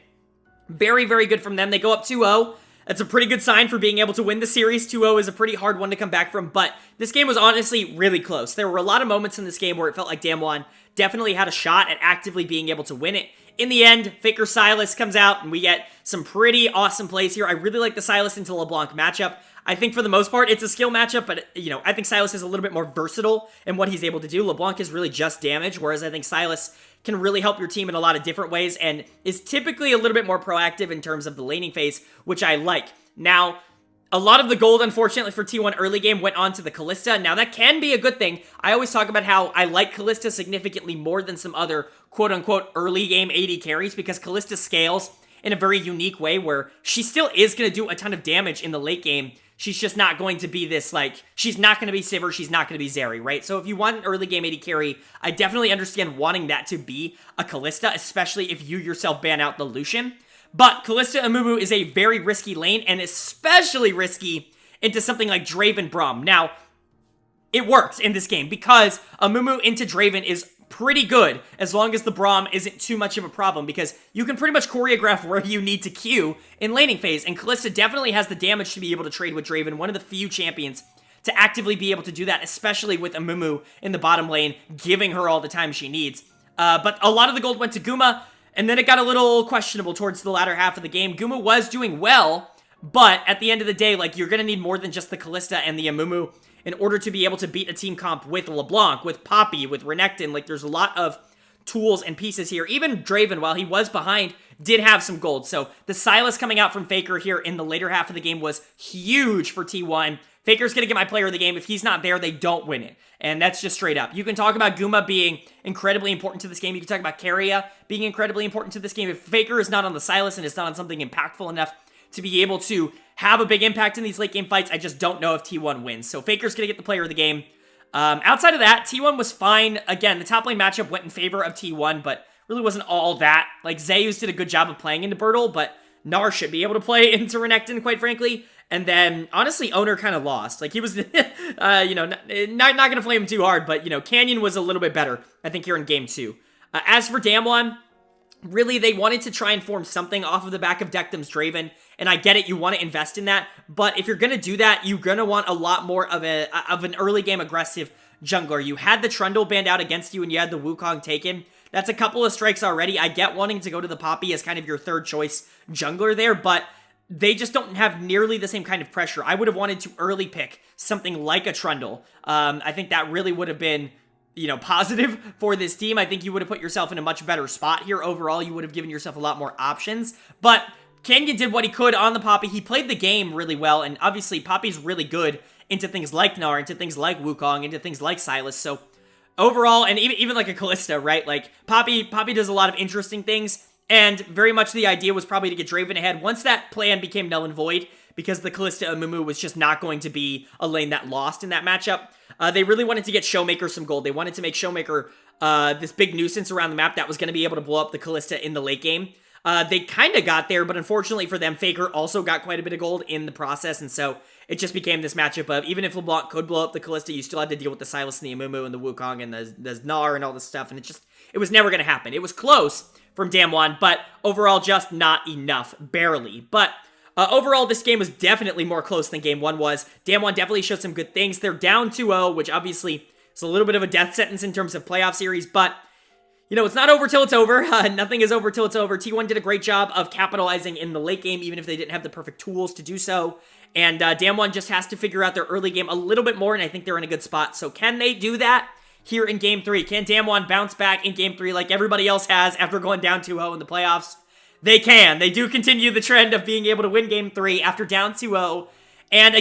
Very, very good from them. They go up 2-0. That's a pretty good sign for being able to win the series. 2-0 is a pretty hard one to come back from, but this game was honestly really close. There were a lot of moments in this game where it felt like DAMWON definitely had a shot at actively being able to win it. In the end, Faker Sylas comes out, and we get some pretty awesome plays here. I really like the Sylas into LeBlanc matchup. I think for the most part, it's a skill matchup, but, you know, I think Sylas is a little bit more versatile in what he's able to do. LeBlanc is really just damage, whereas I think Sylas can really help your team in a lot of different ways and is typically a little bit more proactive in terms of the laning phase, which I like. Now, a lot of the gold, unfortunately, for T1 early game went on to the Kalista. Now, that can be a good thing. I always talk about how I like Kalista significantly more than some other quote-unquote early game AD carries because Kalista scales in a very unique way where she still is going to do a ton of damage in the late game. She's just not going to be this, like, she's not going to be Sivir, she's not going to be Zeri, right? So if you want an early game AD carry, I definitely understand wanting that to be a Kalista, especially if you yourself ban out the Lucian. But Kalista Amumu is a very risky lane, and especially risky into something like Draven Braum. Now, it works in this game because Amumu into Draven is pretty good as long as the Braum isn't too much of a problem because you can pretty much choreograph where you need to queue in laning phase, and Kalista definitely has the damage to be able to trade with Draven, one of the few champions to actively be able to do that, especially with Amumu in the bottom lane, giving her all the time she needs. But a lot of the gold went to Guma, and then it got a little questionable towards the latter half of the game. Guma was doing well, but at the end of the day, like, you're going to need more than just the Kalista and the Amumu in order to be able to beat a team comp with LeBlanc, with Poppy, with Renekton. Like, there's a lot of tools and pieces here. Even Draven, while he was behind, did have some gold. So the Sylas coming out from Faker here in the later half of the game was huge for T1. Faker's going to get my player of the game. If he's not there, they don't win it. And that's just straight up. You can talk about Guma being incredibly important to this game. You can talk about Keria being incredibly important to this game. If Faker is not on the Sylas and is not on something impactful enough to be able to have a big impact in these late game fights, I just don't know if T1 wins. So Faker's going to get the player of the game. Outside of that, T1 was fine. Again, the top lane matchup went in favor of T1, but really wasn't all that. Like, Zeus did a good job of playing into Bertle, but Gnar should be able to play into Renekton, quite frankly. And then, honestly, Owner kind of lost. Like, he was, not going to flame him too hard, but, Canyon was a little bit better, I think, here in Game 2. As for DAMWON, really, they wanted to try and form something off of the back of Dekdam's Draven, and I get it, you want to invest in that, but if you're going to do that, you're going to want a lot more of an early game aggressive jungler. You had the Trundle banned out against you, and you had the Wukong taken. That's a couple of strikes already. I get wanting to go to the Poppy as kind of your third choice jungler there, but they just don't have nearly the same kind of pressure. I would have wanted to early pick something like a Trundle. I think that really would have been, positive for this team. I think you would have put yourself in a much better spot here. Overall, you would have given yourself a lot more options. But Canyon did what he could on the Poppy. He played the game really well, and obviously Poppy's really good into things like Gnar, into things like Wukong, into things like Sylas. So overall, and even like a Kalista, right? Like, Poppy does a lot of interesting things, and very much the idea was probably to get Draven ahead. Once that plan became null and void, because the Kalista Amumu was just not going to be a lane that lost in that matchup, they really wanted to get Showmaker some gold. They wanted to make Showmaker this big nuisance around the map that was going to be able to blow up the Kalista in the late game. They kind of got there, but unfortunately for them, Faker also got quite a bit of gold in the process, and so it just became this matchup of, even if LeBlanc could blow up the Kalista, you still had to deal with the Sylas and the Amumu and the Wukong and the Gnar and all this stuff, and it was never going to happen. It was close from DAMWON, but overall just not enough, barely. But overall, this game was definitely more close than Game 1 was. DAMWON definitely showed some good things. They're down 2-0, which obviously is a little bit of a death sentence in terms of playoff series, but it's not over till it's over. Nothing is over till it's over. T1 did a great job of capitalizing in the late game, even if they didn't have the perfect tools to do so. And DAMWON just has to figure out their early game a little bit more, and I think they're in a good spot. So can they do that here in Game 3? Can DAMWON bounce back in Game 3 like everybody else has after going down 2-0 in the playoffs? They can. They do continue the trend of being able to win Game 3 after down 2-0. And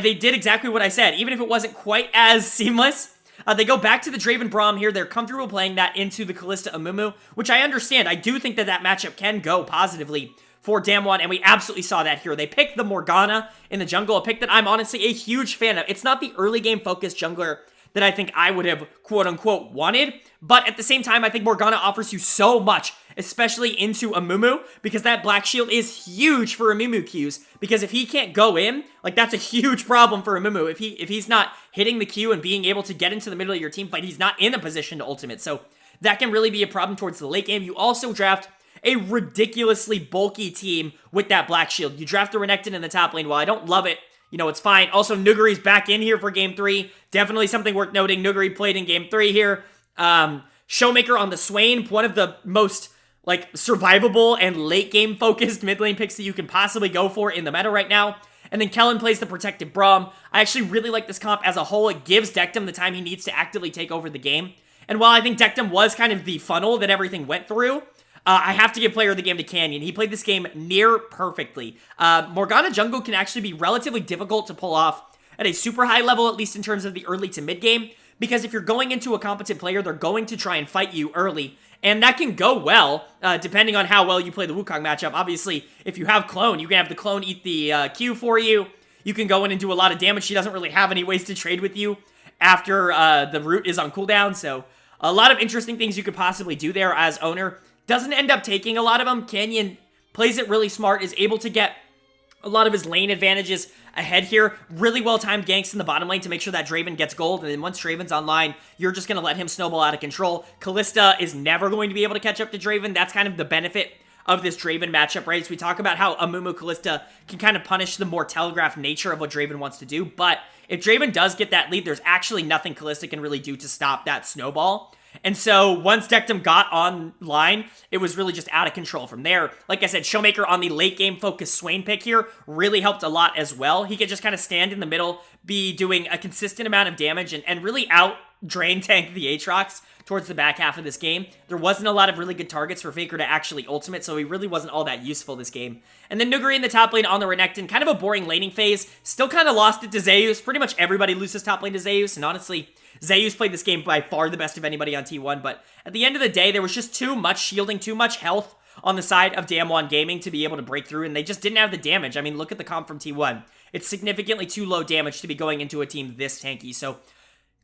they did exactly what I said. Even if it wasn't quite as seamless, they go back to the Draven Braum here. They're comfortable playing that into the Kalista Amumu, which I understand. I do think that matchup can go positively for DAMWON, and we absolutely saw that here. They picked the Morgana in the jungle, a pick that I'm honestly a huge fan of. It's not the early game focused jungler that I think I would have quote-unquote wanted, but at the same time, I think Morgana offers you so much, especially into Amumu, because that Black Shield is huge for Amumu Qs, because if he can't go in, like, that's a huge problem for Amumu. If he's not hitting the Q and being able to get into the middle of your team fight, he's not in a position to ultimate, so that can really be a problem towards the late game. You also draft a ridiculously bulky team with that Black Shield. You draft the Renekton in the top lane. While I don't love it, you know, it's fine. Also, Nuguri's back in here for Game 3. Definitely something worth noting. Nuguri played in Game 3 here. Showmaker on the Swain, one of the most, like, survivable and late-game focused mid lane picks that you can possibly go for in the meta right now. And then Kellen plays the Protective Braum. I actually really like this comp as a whole. It gives Dectum the time he needs to actively take over the game. And while I think Dectum was kind of the funnel that everything went through, I have to give player of the game to Canyon. He played this game near perfectly. Morgana jungle can actually be relatively difficult to pull off at a super high level, at least in terms of the early to mid game, because if you're going into a competent player, they're going to try and fight you early, and that can go well, depending on how well you play the Wukong matchup. Obviously, if you have Clone, you can have the Clone eat the Q for you. You can go in and do a lot of damage. She doesn't really have any ways to trade with you after the root is on cooldown, so a lot of interesting things you could possibly do there as owner. Doesn't end up taking a lot of them. Canyon plays it really smart, is able to get a lot of his lane advantages ahead here. Really well-timed ganks in the bottom lane to make sure that Draven gets gold, and then once Draven's online, you're just going to let him snowball out of control. Kalista is never going to be able to catch up to Draven. That's kind of the benefit of this Draven matchup, right? So we talk about how Amumu Kalista can kind of punish the more telegraphed nature of what Draven wants to do, but if Draven does get that lead, there's actually nothing Kalista can really do to stop that snowball. And so once Dectum got online, it was really just out of control from there. Like I said, Showmaker on the late game focused Swain pick here really helped a lot as well. He could just kind of stand in the middle, be doing a consistent amount of damage, and really out drain tank the Aatrox towards the back half of this game. There wasn't a lot of really good targets for Faker to actually ultimate, so he really wasn't all that useful this game. And then Nuguri in the top lane on the Renekton, kind of a boring laning phase. Still kind of lost it to Zeus. Pretty much everybody loses top lane to Zeus, and honestly, Zeus played this game by far the best of anybody on T1, but at the end of the day, there was just too much shielding, too much health on the side of DAMWON Gaming to be able to break through, and they just didn't have the damage. I mean, look at the comp from T1. It's significantly too low damage to be going into a team this tanky, so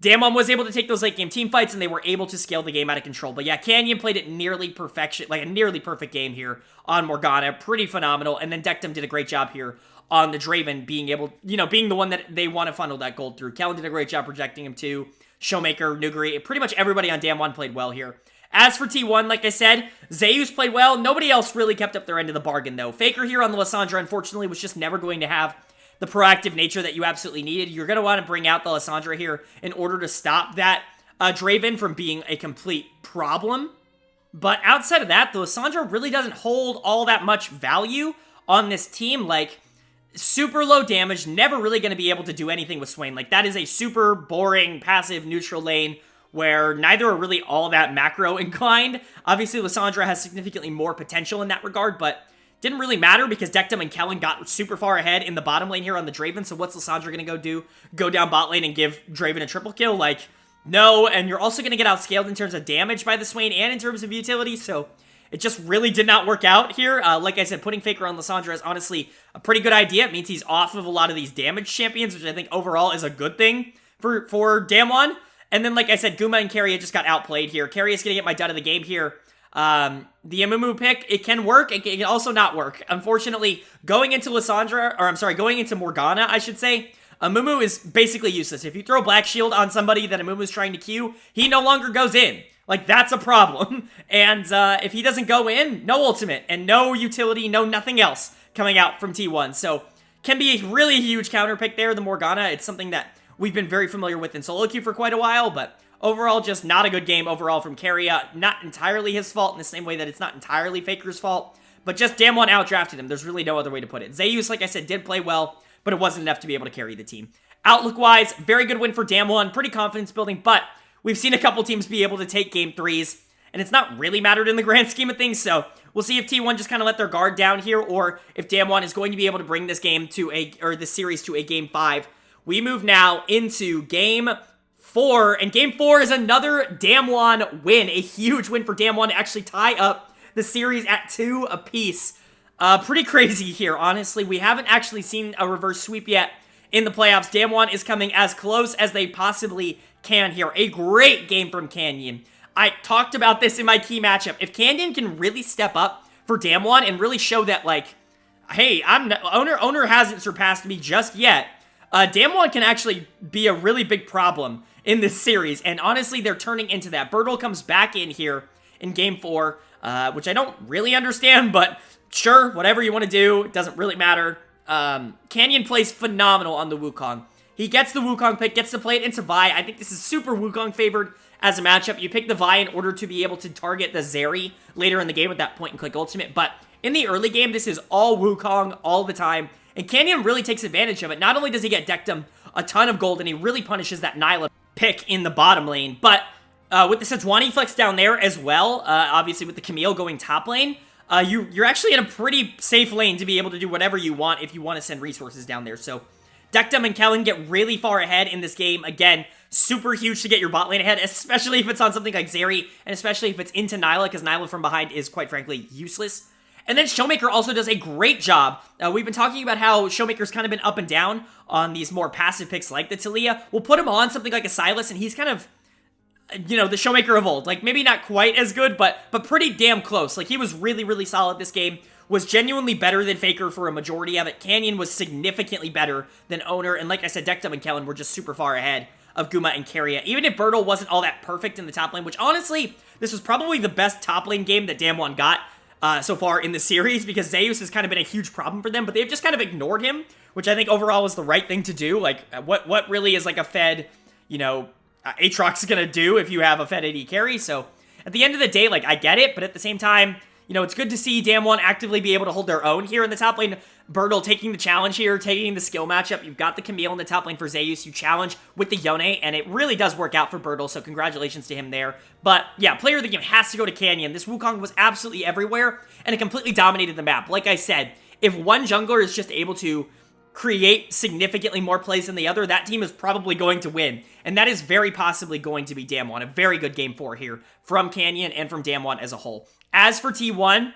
DAMWON was able to take those late game team fights, and they were able to scale the game out of control. But yeah, Canyon played it nearly perfection, like a nearly perfect game here on Morgana. Pretty phenomenal. And then Dectum did a great job here on the Draven, being able, being the one that they want to funnel that gold through. Kellen did a great job projecting him too. Showmaker, Nuguri, pretty much everybody on DAMWON played well here. As for T1, like I said, Zeus played well. Nobody else really kept up their end of the bargain, though. Faker here on the Lissandra, unfortunately, was just never going to have the proactive nature that you absolutely needed. You're going to want to bring out the Lissandra here in order to stop that Draven from being a complete problem. But outside of that, the Lissandra really doesn't hold all that much value on this team. Like, super low damage, never really going to be able to do anything with Swain. Like, that is a super boring, passive, neutral lane where neither are really all that macro inclined. Obviously, Lissandra has significantly more potential in that regard, but didn't really matter because Dectum and Kellen got super far ahead in the bottom lane here on the Draven, so what's Lissandra going to go do? Go down bot lane and give Draven a triple kill? Like, no, and you're also going to get outscaled in terms of damage by the Swain and in terms of utility, so it just really did not work out here. Like I said, putting Faker on Lissandra is honestly a pretty good idea. It means he's off of a lot of these damage champions, which I think overall is a good thing for DAMWON. And then, like I said, Guma and Keria just got outplayed here. Keria is going to get my dud of the game here. The Amumu pick, it can work. It can also not work. Unfortunately, going into Morgana, I should say, Amumu is basically useless. If you throw Black Shield on somebody that Amumu's trying to Q, he no longer goes in. Like, that's a problem. And if he doesn't go in, no ultimate, and no utility, no nothing else coming out from T1. So, can be a really huge counter pick there, the Morgana. It's something that we've been very familiar with in solo queue for quite a while, but overall, just not a good game overall from Keria. Not entirely his fault in the same way that it's not entirely Faker's fault, but just DAMWON outdrafted him. There's really no other way to put it. Zeus, like I said, did play well, but it wasn't enough to be able to carry the team. Outlook-wise, very good win for DAMWON. Pretty confidence building, but we've seen a couple teams be able to take game threes, and it's not really mattered in the grand scheme of things, so we'll see if T1 just kind of let their guard down here, or if DAMWON is going to be able to bring this game to this series to a game 5. We move now into game 4, and game 4 is another DAMWON win. A huge win for DAMWON to actually tie up the series at 2 apiece. Pretty crazy here, honestly. We haven't actually seen a reverse sweep yet in the playoffs. DAMWON is coming as close as they possibly can here. A great game from Canyon. I talked about this in my key matchup. If Canyon can really step up for DAMWON and really show that, like, hey, owner hasn't surpassed me just yet, DAMWON can actually be a really big problem in this series. And honestly, they're turning into that. Bertle comes back in here in Game 4, which I don't really understand, but sure, whatever you want to do, it doesn't really matter. Canyon plays phenomenal on the Wukong. He gets the Wukong pick, gets to play it into Vi. I think this is super Wukong favored as a matchup. You pick the Vi in order to be able to target the Zeri later in the game with that point-and-click ultimate, but in the early game, this is all Wukong all the time, and Canyon really takes advantage of it. Not only does he get Dectum a ton of gold, and he really punishes that Nyla pick in the bottom lane, but with the Sejuani flex down there as well, obviously with the Camille going top lane, you're actually in a pretty safe lane to be able to do whatever you want if you want to send resources down there. So Dectum and Kellen get really far ahead in this game. Again, super huge to get your bot lane ahead, especially if it's on something like Zeri, and especially if it's into Nyla, because Nyla from behind is, quite frankly, useless. And then Showmaker also does a great job. We've been talking about how Showmaker's kind of been up and down on these more passive picks like the Taliyah. We'll put him on something like a Sylas, and he's kind of, you know, the Showmaker of old. Like, maybe not quite as good, but pretty damn close. Like, he was really, really solid this game. Was genuinely better than Faker for a majority of it. Canyon was significantly better than Owner. And like I said, Dectum and Kellen were just super far ahead of Guma and Keria. Even if Bertle wasn't all that perfect in the top lane, which honestly, this was probably the best top lane game that DAMWON got so far in the series, because Zeus has kind of been a huge problem for them, but they've just kind of ignored him, which I think overall was the right thing to do. Like, what really is like a Fed, you know, Aatrox gonna do if you have a Fed AD carry? So at the end of the day, like, I get it, but at the same time, you know, it's good to see DAMWON actively be able to hold their own here in the top lane. Bertle taking the challenge here, taking the skill matchup. You've got the Camille in the top lane for Zeus. You challenge with the Yone, and it really does work out for Bertle, so congratulations to him there. But yeah, player of the game has to go to Canyon. This Wukong was absolutely everywhere, and it completely dominated the map. Like I said, if one jungler is just able to create significantly more plays than the other, that team is probably going to win. And that is very possibly going to be DAMWON. A very good game 4 here from Canyon and from DAMWON as a whole. As for T1,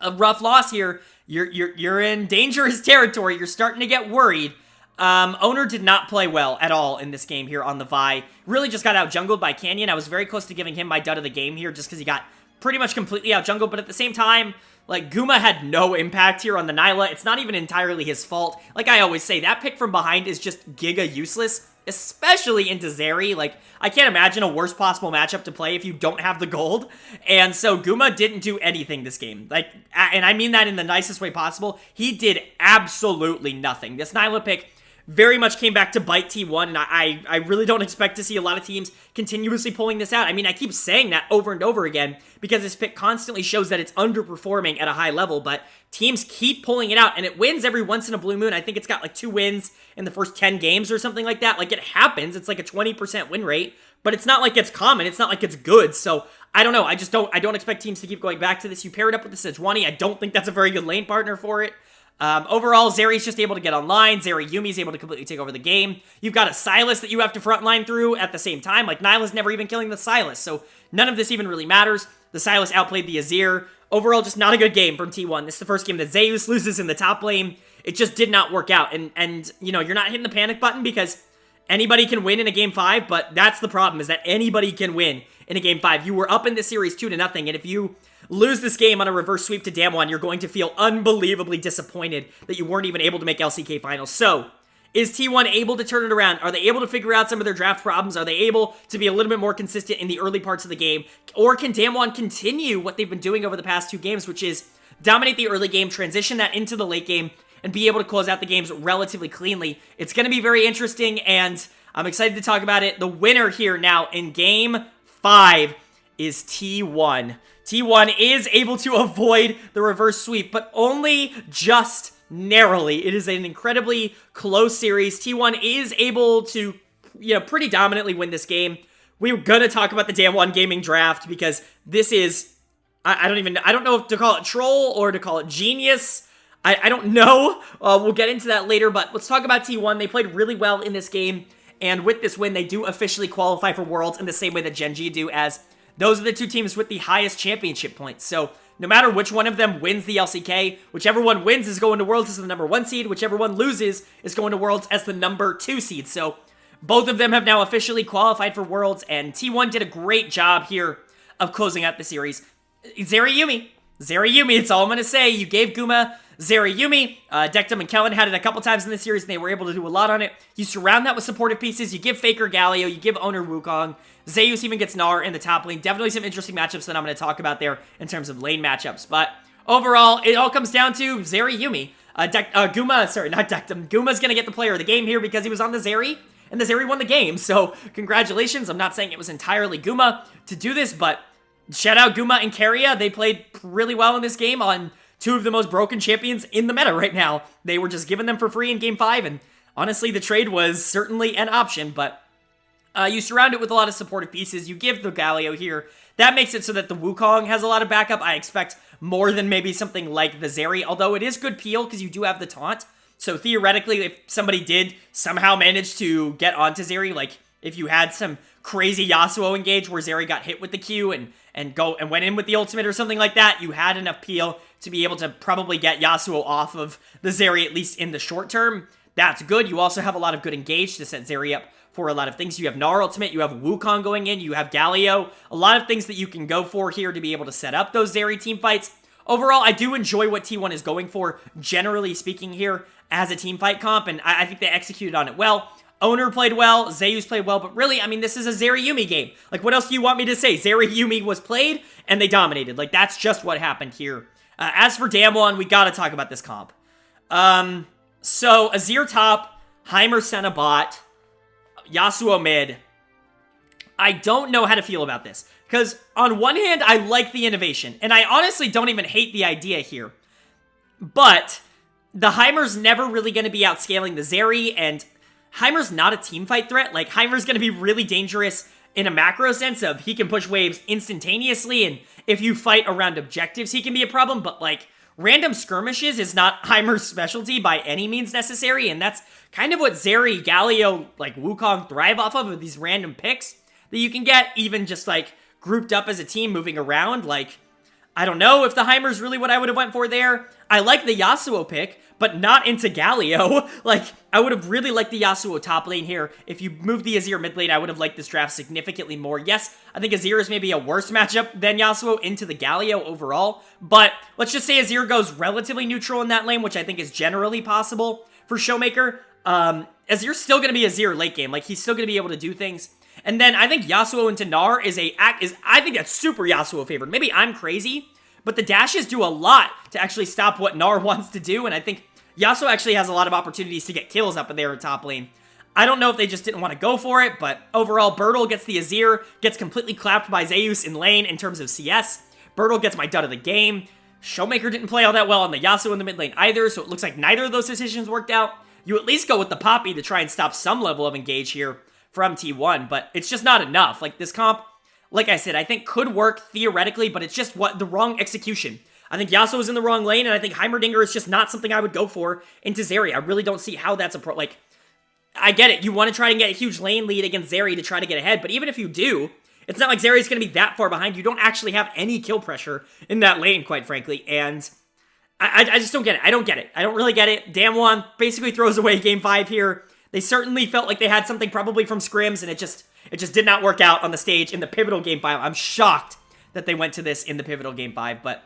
a rough loss here. You're in dangerous territory. You're starting to get worried. Owner did not play well at all in this game here on the Vi. Really just got out-jungled by Canyon. I was very close to giving him my dud of the game here just because he got pretty much completely out-jungled, but at the same time, like, Guma had no impact here on the Nyla. It's not even entirely his fault. Like I always say, that pick from behind is just giga useless, especially into Zeri. Like, I can't imagine a worse possible matchup to play if you don't have the gold. And so Guma didn't do anything this game. Like, and I mean that in the nicest way possible. He did absolutely nothing. This Nyla pick very much came back to bite T1, and I really don't expect to see a lot of teams continuously pulling this out. I mean, I keep saying that over and over again because this pick constantly shows that it's underperforming at a high level, but teams keep pulling it out, and it wins every once in a blue moon. I think it's got like 2 wins in the first 10 games or something like that. Like, it happens. It's like a 20% win rate, but it's not like it's common. It's not like it's good, so I don't know. I don't expect teams to keep going back to this. You pair it up with the Sejuani. I don't think that's a very good lane partner for it. Overall, Zeri's just able to get online. Zeri Yumi's able to completely take over the game. You've got a Sylas that you have to frontline through at the same time. Like, Nyla's never even killing the Sylas, so none of this even really matters. The Sylas outplayed the Azir. Overall, just not a good game from T1. This is the first game that Zeus loses in the top lane. It just did not work out. And you know, you're not hitting the panic button because anybody can win in a game 5, but that's the problem, is that anybody can win in a game 5. You were up in this series 2-0, and if you lose this game on a reverse sweep to DAMWON, you're going to feel unbelievably disappointed that you weren't even able to make LCK finals. So, is T1 able to turn it around? Are they able to figure out some of their draft problems? Are they able to be a little bit more consistent in the early parts of the game? Or can DAMWON continue what they've been doing over the past 2 games, which is dominate the early game, transition that into the late game, and be able to close out the games relatively cleanly? It's going to be very interesting, and I'm excited to talk about it. The winner here now in game 5 is T1. T1 is able to avoid the reverse sweep, but only just narrowly. It is an incredibly close series. T1 is able to, you know, pretty dominantly win this game. We're gonna talk about the DAMWON Gaming Draft because this is, I don't know if to call it troll or to call it genius. I don't know. We'll get into that later, but let's talk about T1. They played really well in this game, and with this win, they do officially qualify for Worlds in the same way that Gen.G do, as those are the 2 teams with the highest championship points. So no matter which one of them wins the LCK, whichever one wins is going to Worlds as the number 1 seed, whichever one loses is going to Worlds as the number 2 seed. So both of them have now officially qualified for Worlds, and T1 did a great job here of closing out the series. Yumi, it's all I'm going to say. You gave Guma Yumi. Dectum and Kellen had it a couple times in this series, and they were able to do a lot on it. You surround that with supportive pieces. You give Faker Galio. You give Owner Wukong. Zeus even gets Gnar in the top lane. Definitely some interesting matchups that I'm going to talk about there in terms of lane matchups. But overall, it all comes down to Yumi. Guma's going to get the player of the game here because he was on the Zeri, and the Zeri won the game. So congratulations. I'm not saying it was entirely Guma to do this, but shout out Guma and Keria. They played really well in this game on two of the most broken champions in the meta right now. They were just giving them for free in Game 5, and honestly, the trade was certainly an option, but you surround it with a lot of supportive pieces. You give the Galio here. That makes it so that the Wukong has a lot of backup. I expect more than maybe something like the Zeri, although it is good peel because you do have the taunt. So theoretically, if somebody did somehow manage to get onto Zeri, like if you had some crazy Yasuo engage where Zeri got hit with the Q and went in with the ultimate or something like that, you had enough peel to be able to probably get Yasuo off of the Zeri, at least in the short term. That's good. You also have a lot of good engage to set Zeri up for a lot of things. You have Gnar ultimate, you have Wukong going in, you have Galio, a lot of things that you can go for here to be able to set up those Zeri team fights. Overall, I do enjoy what T1 is going for, generally speaking here, as a team fight comp, and I think they executed on it well. Owner played well, Zeus played well, but really, I mean, this is a Zeri Yumi game. Like, what else do you want me to say? Zeri Yumi was played, and they dominated. Like, that's just what happened here. As for DAMWON, we gotta talk about this comp. So, Azir top, Heimer Senna bot, Yasuo mid. I don't know how to feel about this, because on one hand, I like the innovation, and I honestly don't even hate the idea here. But the Heimer's never really going to be outscaling the Zeri, and Heimer's not a teamfight threat. Like, Heimer's going to be really dangerous in a macro sense of he can push waves instantaneously, and if you fight around objectives, he can be a problem, but like, random skirmishes is not Heimer's specialty by any means necessary, and that's kind of what Zeri, Galio, like Wukong thrive off of these random picks that you can get, even just like grouped up as a team moving around. Like, I don't know if the Heimer's really what I would have went for there. I like the Yasuo pick, but not into Galio. Like, I would have really liked the Yasuo top lane here. If you moved the Azir mid lane, I would have liked this draft significantly more. Yes, I think Azir is maybe a worse matchup than Yasuo into the Galio overall, but let's just say Azir goes relatively neutral in that lane, which I think is generally possible for Showmaker. Azir's still going to be Azir late game. Like, he's still going to be able to do things. And then I think Yasuo into Gnar I think that's super Yasuo favored. Maybe I'm crazy, but the dashes do a lot to actually stop what Gnar wants to do, and I think Yasuo actually has a lot of opportunities to get kills up in their top lane. I don't know if they just didn't want to go for it, but overall, Bertle gets the Azir, gets completely clapped by Zeus in lane in terms of CS. Bertle gets my dud of the game. Showmaker didn't play all that well on the Yasuo in the mid lane either, so it looks like neither of those decisions worked out. You at least go with the Poppy to try and stop some level of engage here from T1, but it's just not enough. Like, this comp, like I said, I think could work theoretically, but it's just the wrong execution. I think Yasuo is in the wrong lane, and I think Heimerdinger is just not something I would go for into Zeri. I really don't see how that's like, I get it. You want to try and get a huge lane lead against Zeri to try to get ahead, but even if you do, it's not like Zeri's going to be that far behind. You don't actually have any kill pressure in that lane, quite frankly, and I just don't get it. I don't get it. I don't really get it. DAMWON basically throws away Game 5 here. They certainly felt like they had something probably from scrims, and it just did not work out on the stage in the pivotal Game 5. I'm shocked that they went to this in the pivotal Game 5, but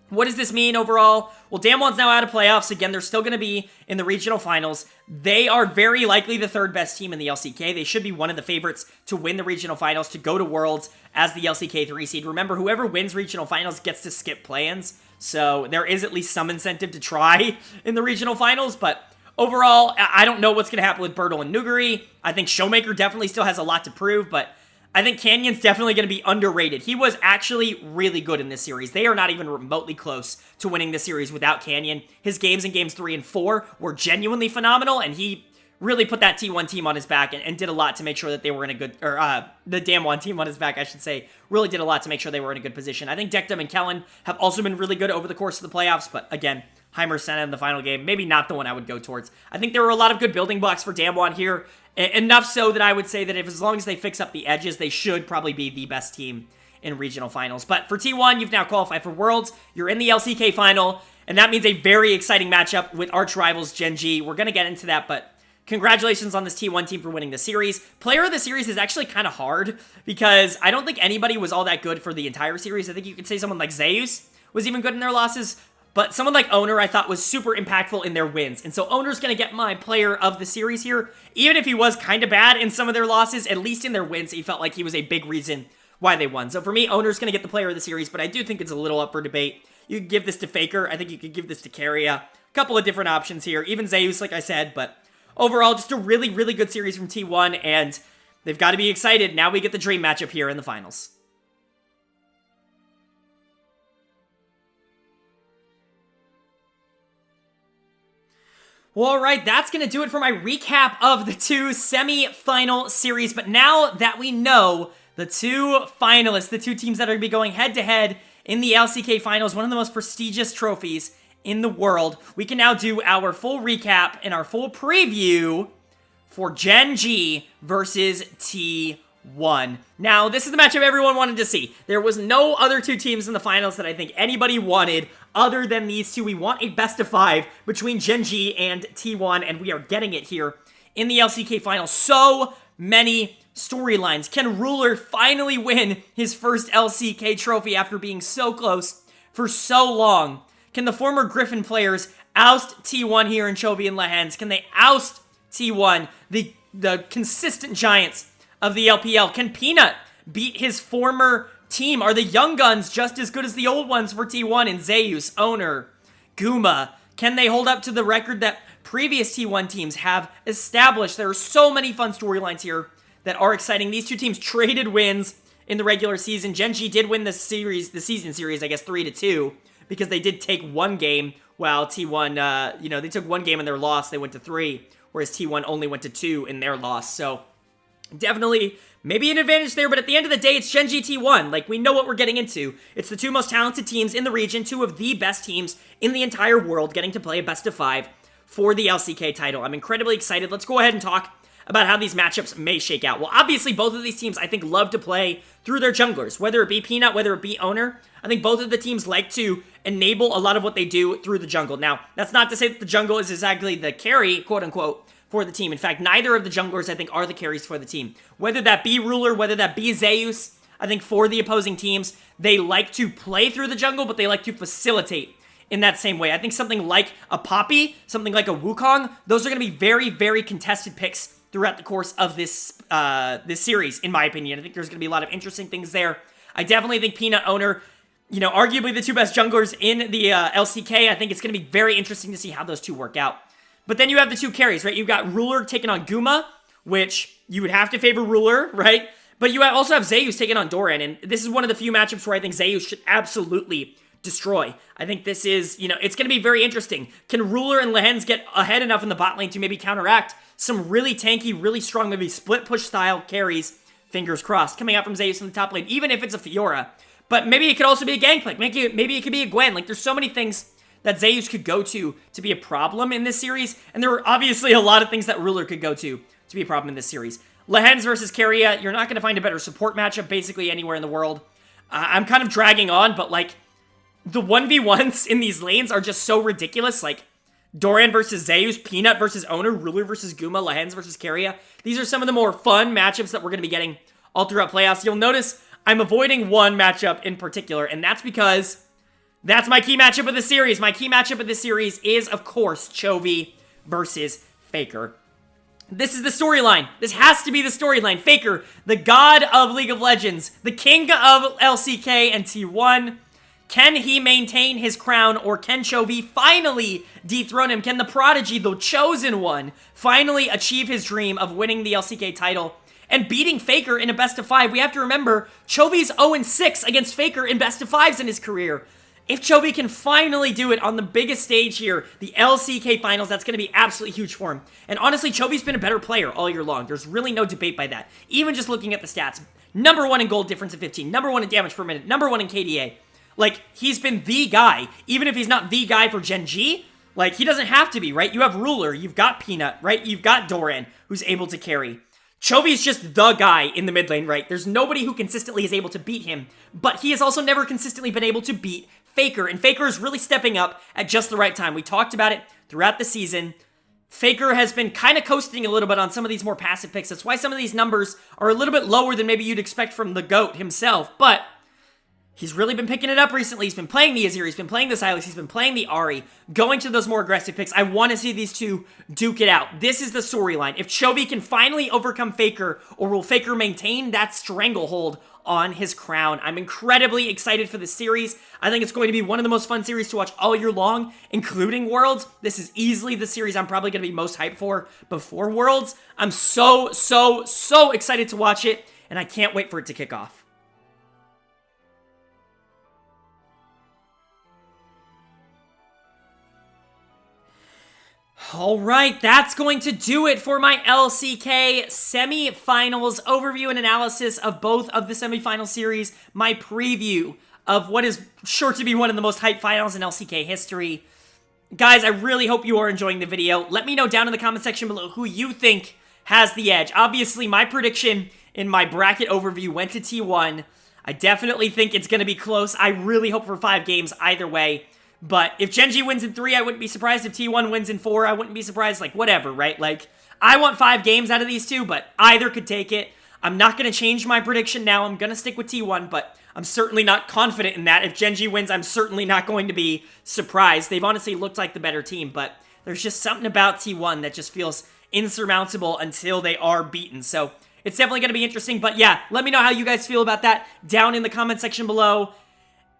what does this mean overall? Well, DAMWON's now out of playoffs. Again, they're still going to be in the regional finals. They are very likely the third best team in the LCK. They should be one of the favorites to win the regional finals, to go to Worlds as the LCK 3 seed. Remember, whoever wins regional finals gets to skip play-ins, so there is at least some incentive to try in the regional finals, but overall, I don't know what's going to happen with Bertle and Nuguri. I think Showmaker definitely still has a lot to prove, but I think Canyon's definitely going to be underrated. He was actually really good in this series. They are not even remotely close to winning this series without Canyon. His games in games 3 and 4 were genuinely phenomenal, and he really put that T1 team on his back and did a lot to make sure that they were in a good, the DAMWON team on his back, I should say, really did a lot to make sure they were in a good position. I think Dectum and Kellen have also been really good over the course of the playoffs, but again, Heimer Senna in the final game, maybe not the one I would go towards. I think there were a lot of good building blocks for DAMWON here, enough so that I would say that if as long as they fix up the edges, they should probably be the best team in regional finals. But for T1, you've now qualified for Worlds. You're in the LCK final, and that means a very exciting matchup with arch rivals Gen.G. We're going to get into that, but congratulations on this T1 team for winning the series. Player of the series is actually kind of hard because I don't think anybody was all that good for the entire series. I think you could say someone like Zeus was even good in their losses, but someone like Owner I thought was super impactful in their wins. And so Owner's going to get my player of the series here. Even if he was kind of bad in some of their losses, at least in their wins, he felt like he was a big reason why they won. So for me, Owner's going to get the player of the series, but I do think it's a little up for debate. You could give this to Faker. I think you could give this to Keria. A couple of different options here. Even Zeus, like I said, but overall, just a really, really good series from T1, and they've got to be excited. Now we get the dream matchup here in the finals. Well, all right, that's going to do it for my recap of the two semi-final series. But now that we know the two finalists, the two teams that are going to be going head-to-head in the LCK finals, one of the most prestigious trophies in the world, we can now do our full recap and our full preview for Gen.G versus T1. Now, this is the matchup everyone wanted to see. There was no other two teams in the finals that I think anybody wanted other than these two. We want a best of 5 between Gen.G and T1, and we are getting it here in the LCK finals. So many storylines. Can Ruler finally win his first LCK trophy after being so close for so long? Can the former Griffin players oust T1 here in Chovy and Lehens? Can they oust T1, the consistent giants of the LPL? Can Peanut beat his former team? Are the young guns just as good as the old ones for T1 in Zeus, Owner, Guma? Can they hold up to the record that previous T1 teams have established? There are so many fun storylines here that are exciting. These two teams traded wins in the regular season. Gen.G did win the season series, I guess 3-2, because they did take one game, while T1, they took one game in their loss, they went to 3, whereas T1 only went to 2 in their loss. So definitely maybe an advantage there, but at the end of the day, it's Gen.G T1. Like, we know what we're getting into. It's the two most talented teams in the region, two of the best teams in the entire world, getting to play a best of 5 for the LCK title. I'm incredibly excited. Let's go ahead and talk about how these matchups may shake out. Well, obviously, both of these teams, I think, love to play through their junglers, whether it be Peanut, whether it be Owner. I think both of the teams like to enable a lot of what they do through the jungle. Now, that's not to say that the jungle is exactly the carry, quote-unquote, for the team. In fact, neither of the junglers, I think, are the carries for the team. Whether that be Ruler, whether that be Zeus, I think for the opposing teams, they like to play through the jungle, but they like to facilitate in that same way. I think something like a Poppy, something like a Wukong, those are going to be very, very contested picks throughout the course of this series, in my opinion. I think there's going to be a lot of interesting things there. I definitely think Peanut, Owner, arguably the two best junglers in the LCK. I think it's going to be very interesting to see how those two work out. But then you have the two carries, right? You've got Ruler taking on Guma, which you would have to favor Ruler, right? But you also have Zeus taking on Doran, and this is one of the few matchups where I think Zeus should absolutely destroy. I think this is, it's going to be very interesting. Can Ruler and Lehens get ahead enough in the bot lane to maybe counteract some really tanky, really strong, maybe split push style carries, fingers crossed, coming out from Zeus in the top lane, even if it's a Fiora. But maybe it could also be a Gangplank. Maybe it could be a Gwen. Like, there's so many things that Zeus could go to be a problem in this series, and there are obviously a lot of things that Ruler could go to be a problem in this series. Lehens versus Keria, you're not going to find a better support matchup basically anywhere in the world. I'm kind of dragging on, but like, the 1v1s in these lanes are just so ridiculous. Like, Doran versus Zeus, Peanut versus Owner, Ruler versus Guma, Lehens versus Keria. These are some of the more fun matchups that we're going to be getting all throughout playoffs. You'll notice I'm avoiding one matchup in particular, and that's because that's my key matchup of the series. My key matchup of the series is, of course, Chovy versus Faker. This is the storyline. This has to be the storyline. Faker, the god of League of Legends, the king of LCK and T1. Can he maintain his crown, or can Chovy finally dethrone him? Can the prodigy, the chosen one, finally achieve his dream of winning the LCK title and beating Faker in a best of 5? We have to remember, Chovy's 0-6 against Faker in best of 5s in his career. If Chovy can finally do it on the biggest stage here, the LCK finals, that's going to be absolutely huge for him. And honestly, Chovy's been a better player all year long. There's really no debate by that. Even just looking at the stats. Number 1 in gold difference of 15. Number 1 in damage per minute. Number 1 in KDA. Like, he's been the guy. Even if he's not the guy for Gen.G, like, he doesn't have to be, right? You have Ruler, you've got Peanut, right? You've got Doran, who's able to carry. Chovy is just the guy in the mid lane, right? There's nobody who consistently is able to beat him, but he has also never consistently been able to beat Faker, and Faker is really stepping up at just the right time. We talked about it throughout the season. Faker has been kind of coasting a little bit on some of these more passive picks. That's why some of these numbers are a little bit lower than maybe you'd expect from the GOAT himself, but he's really been picking it up recently. He's been playing the Azir, he's been playing the Sylas, he's been playing the Ahri, going to those more aggressive picks. I want to see these two duke it out. This is the storyline. If Chovy can finally overcome Faker, or will Faker maintain that stranglehold on his crown? I'm incredibly excited for this series. I think it's going to be one of the most fun series to watch all year long, including Worlds. This is easily the series I'm probably going to be most hyped for before Worlds. I'm so excited to watch it, and I can't wait for it to kick off. Alright, that's going to do it for my LCK semifinals overview and analysis of both of the semifinal series, my preview of what is sure to be one of the most hyped finals in LCK history. Guys, I really hope you are enjoying the video. Let me know down in the comment section below who you think has the edge. Obviously, my prediction in my bracket overview went to T1. I definitely think it's going to be close. I really hope for 5 games either way. But if Gen.G wins in 3, I wouldn't be surprised. If T1 wins in 4, I wouldn't be surprised. Like, whatever, right? Like, I want 5 games out of these two, but either could take it. I'm not going to change my prediction now. I'm going to stick with T1, but I'm certainly not confident in that. If Gen.G wins, I'm certainly not going to be surprised. They've honestly looked like the better team, but there's just something about T1 that just feels insurmountable until they are beaten. So it's definitely going to be interesting. But yeah, let me know how you guys feel about that down in the comment section below.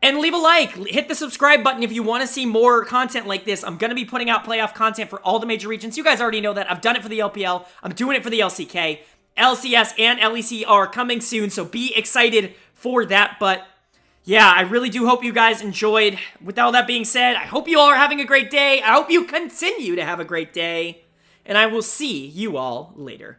And leave a like, hit the subscribe button if you want to see more content like this. I'm going to be putting out playoff content for all the major regions. You guys already know that. I've done it for the LPL. I'm doing it for the LCK. LCS and LEC are coming soon, so be excited for that. But yeah, I really do hope you guys enjoyed. With all that being said, I hope you all are having a great day. I hope you continue to have a great day. And I will see you all later.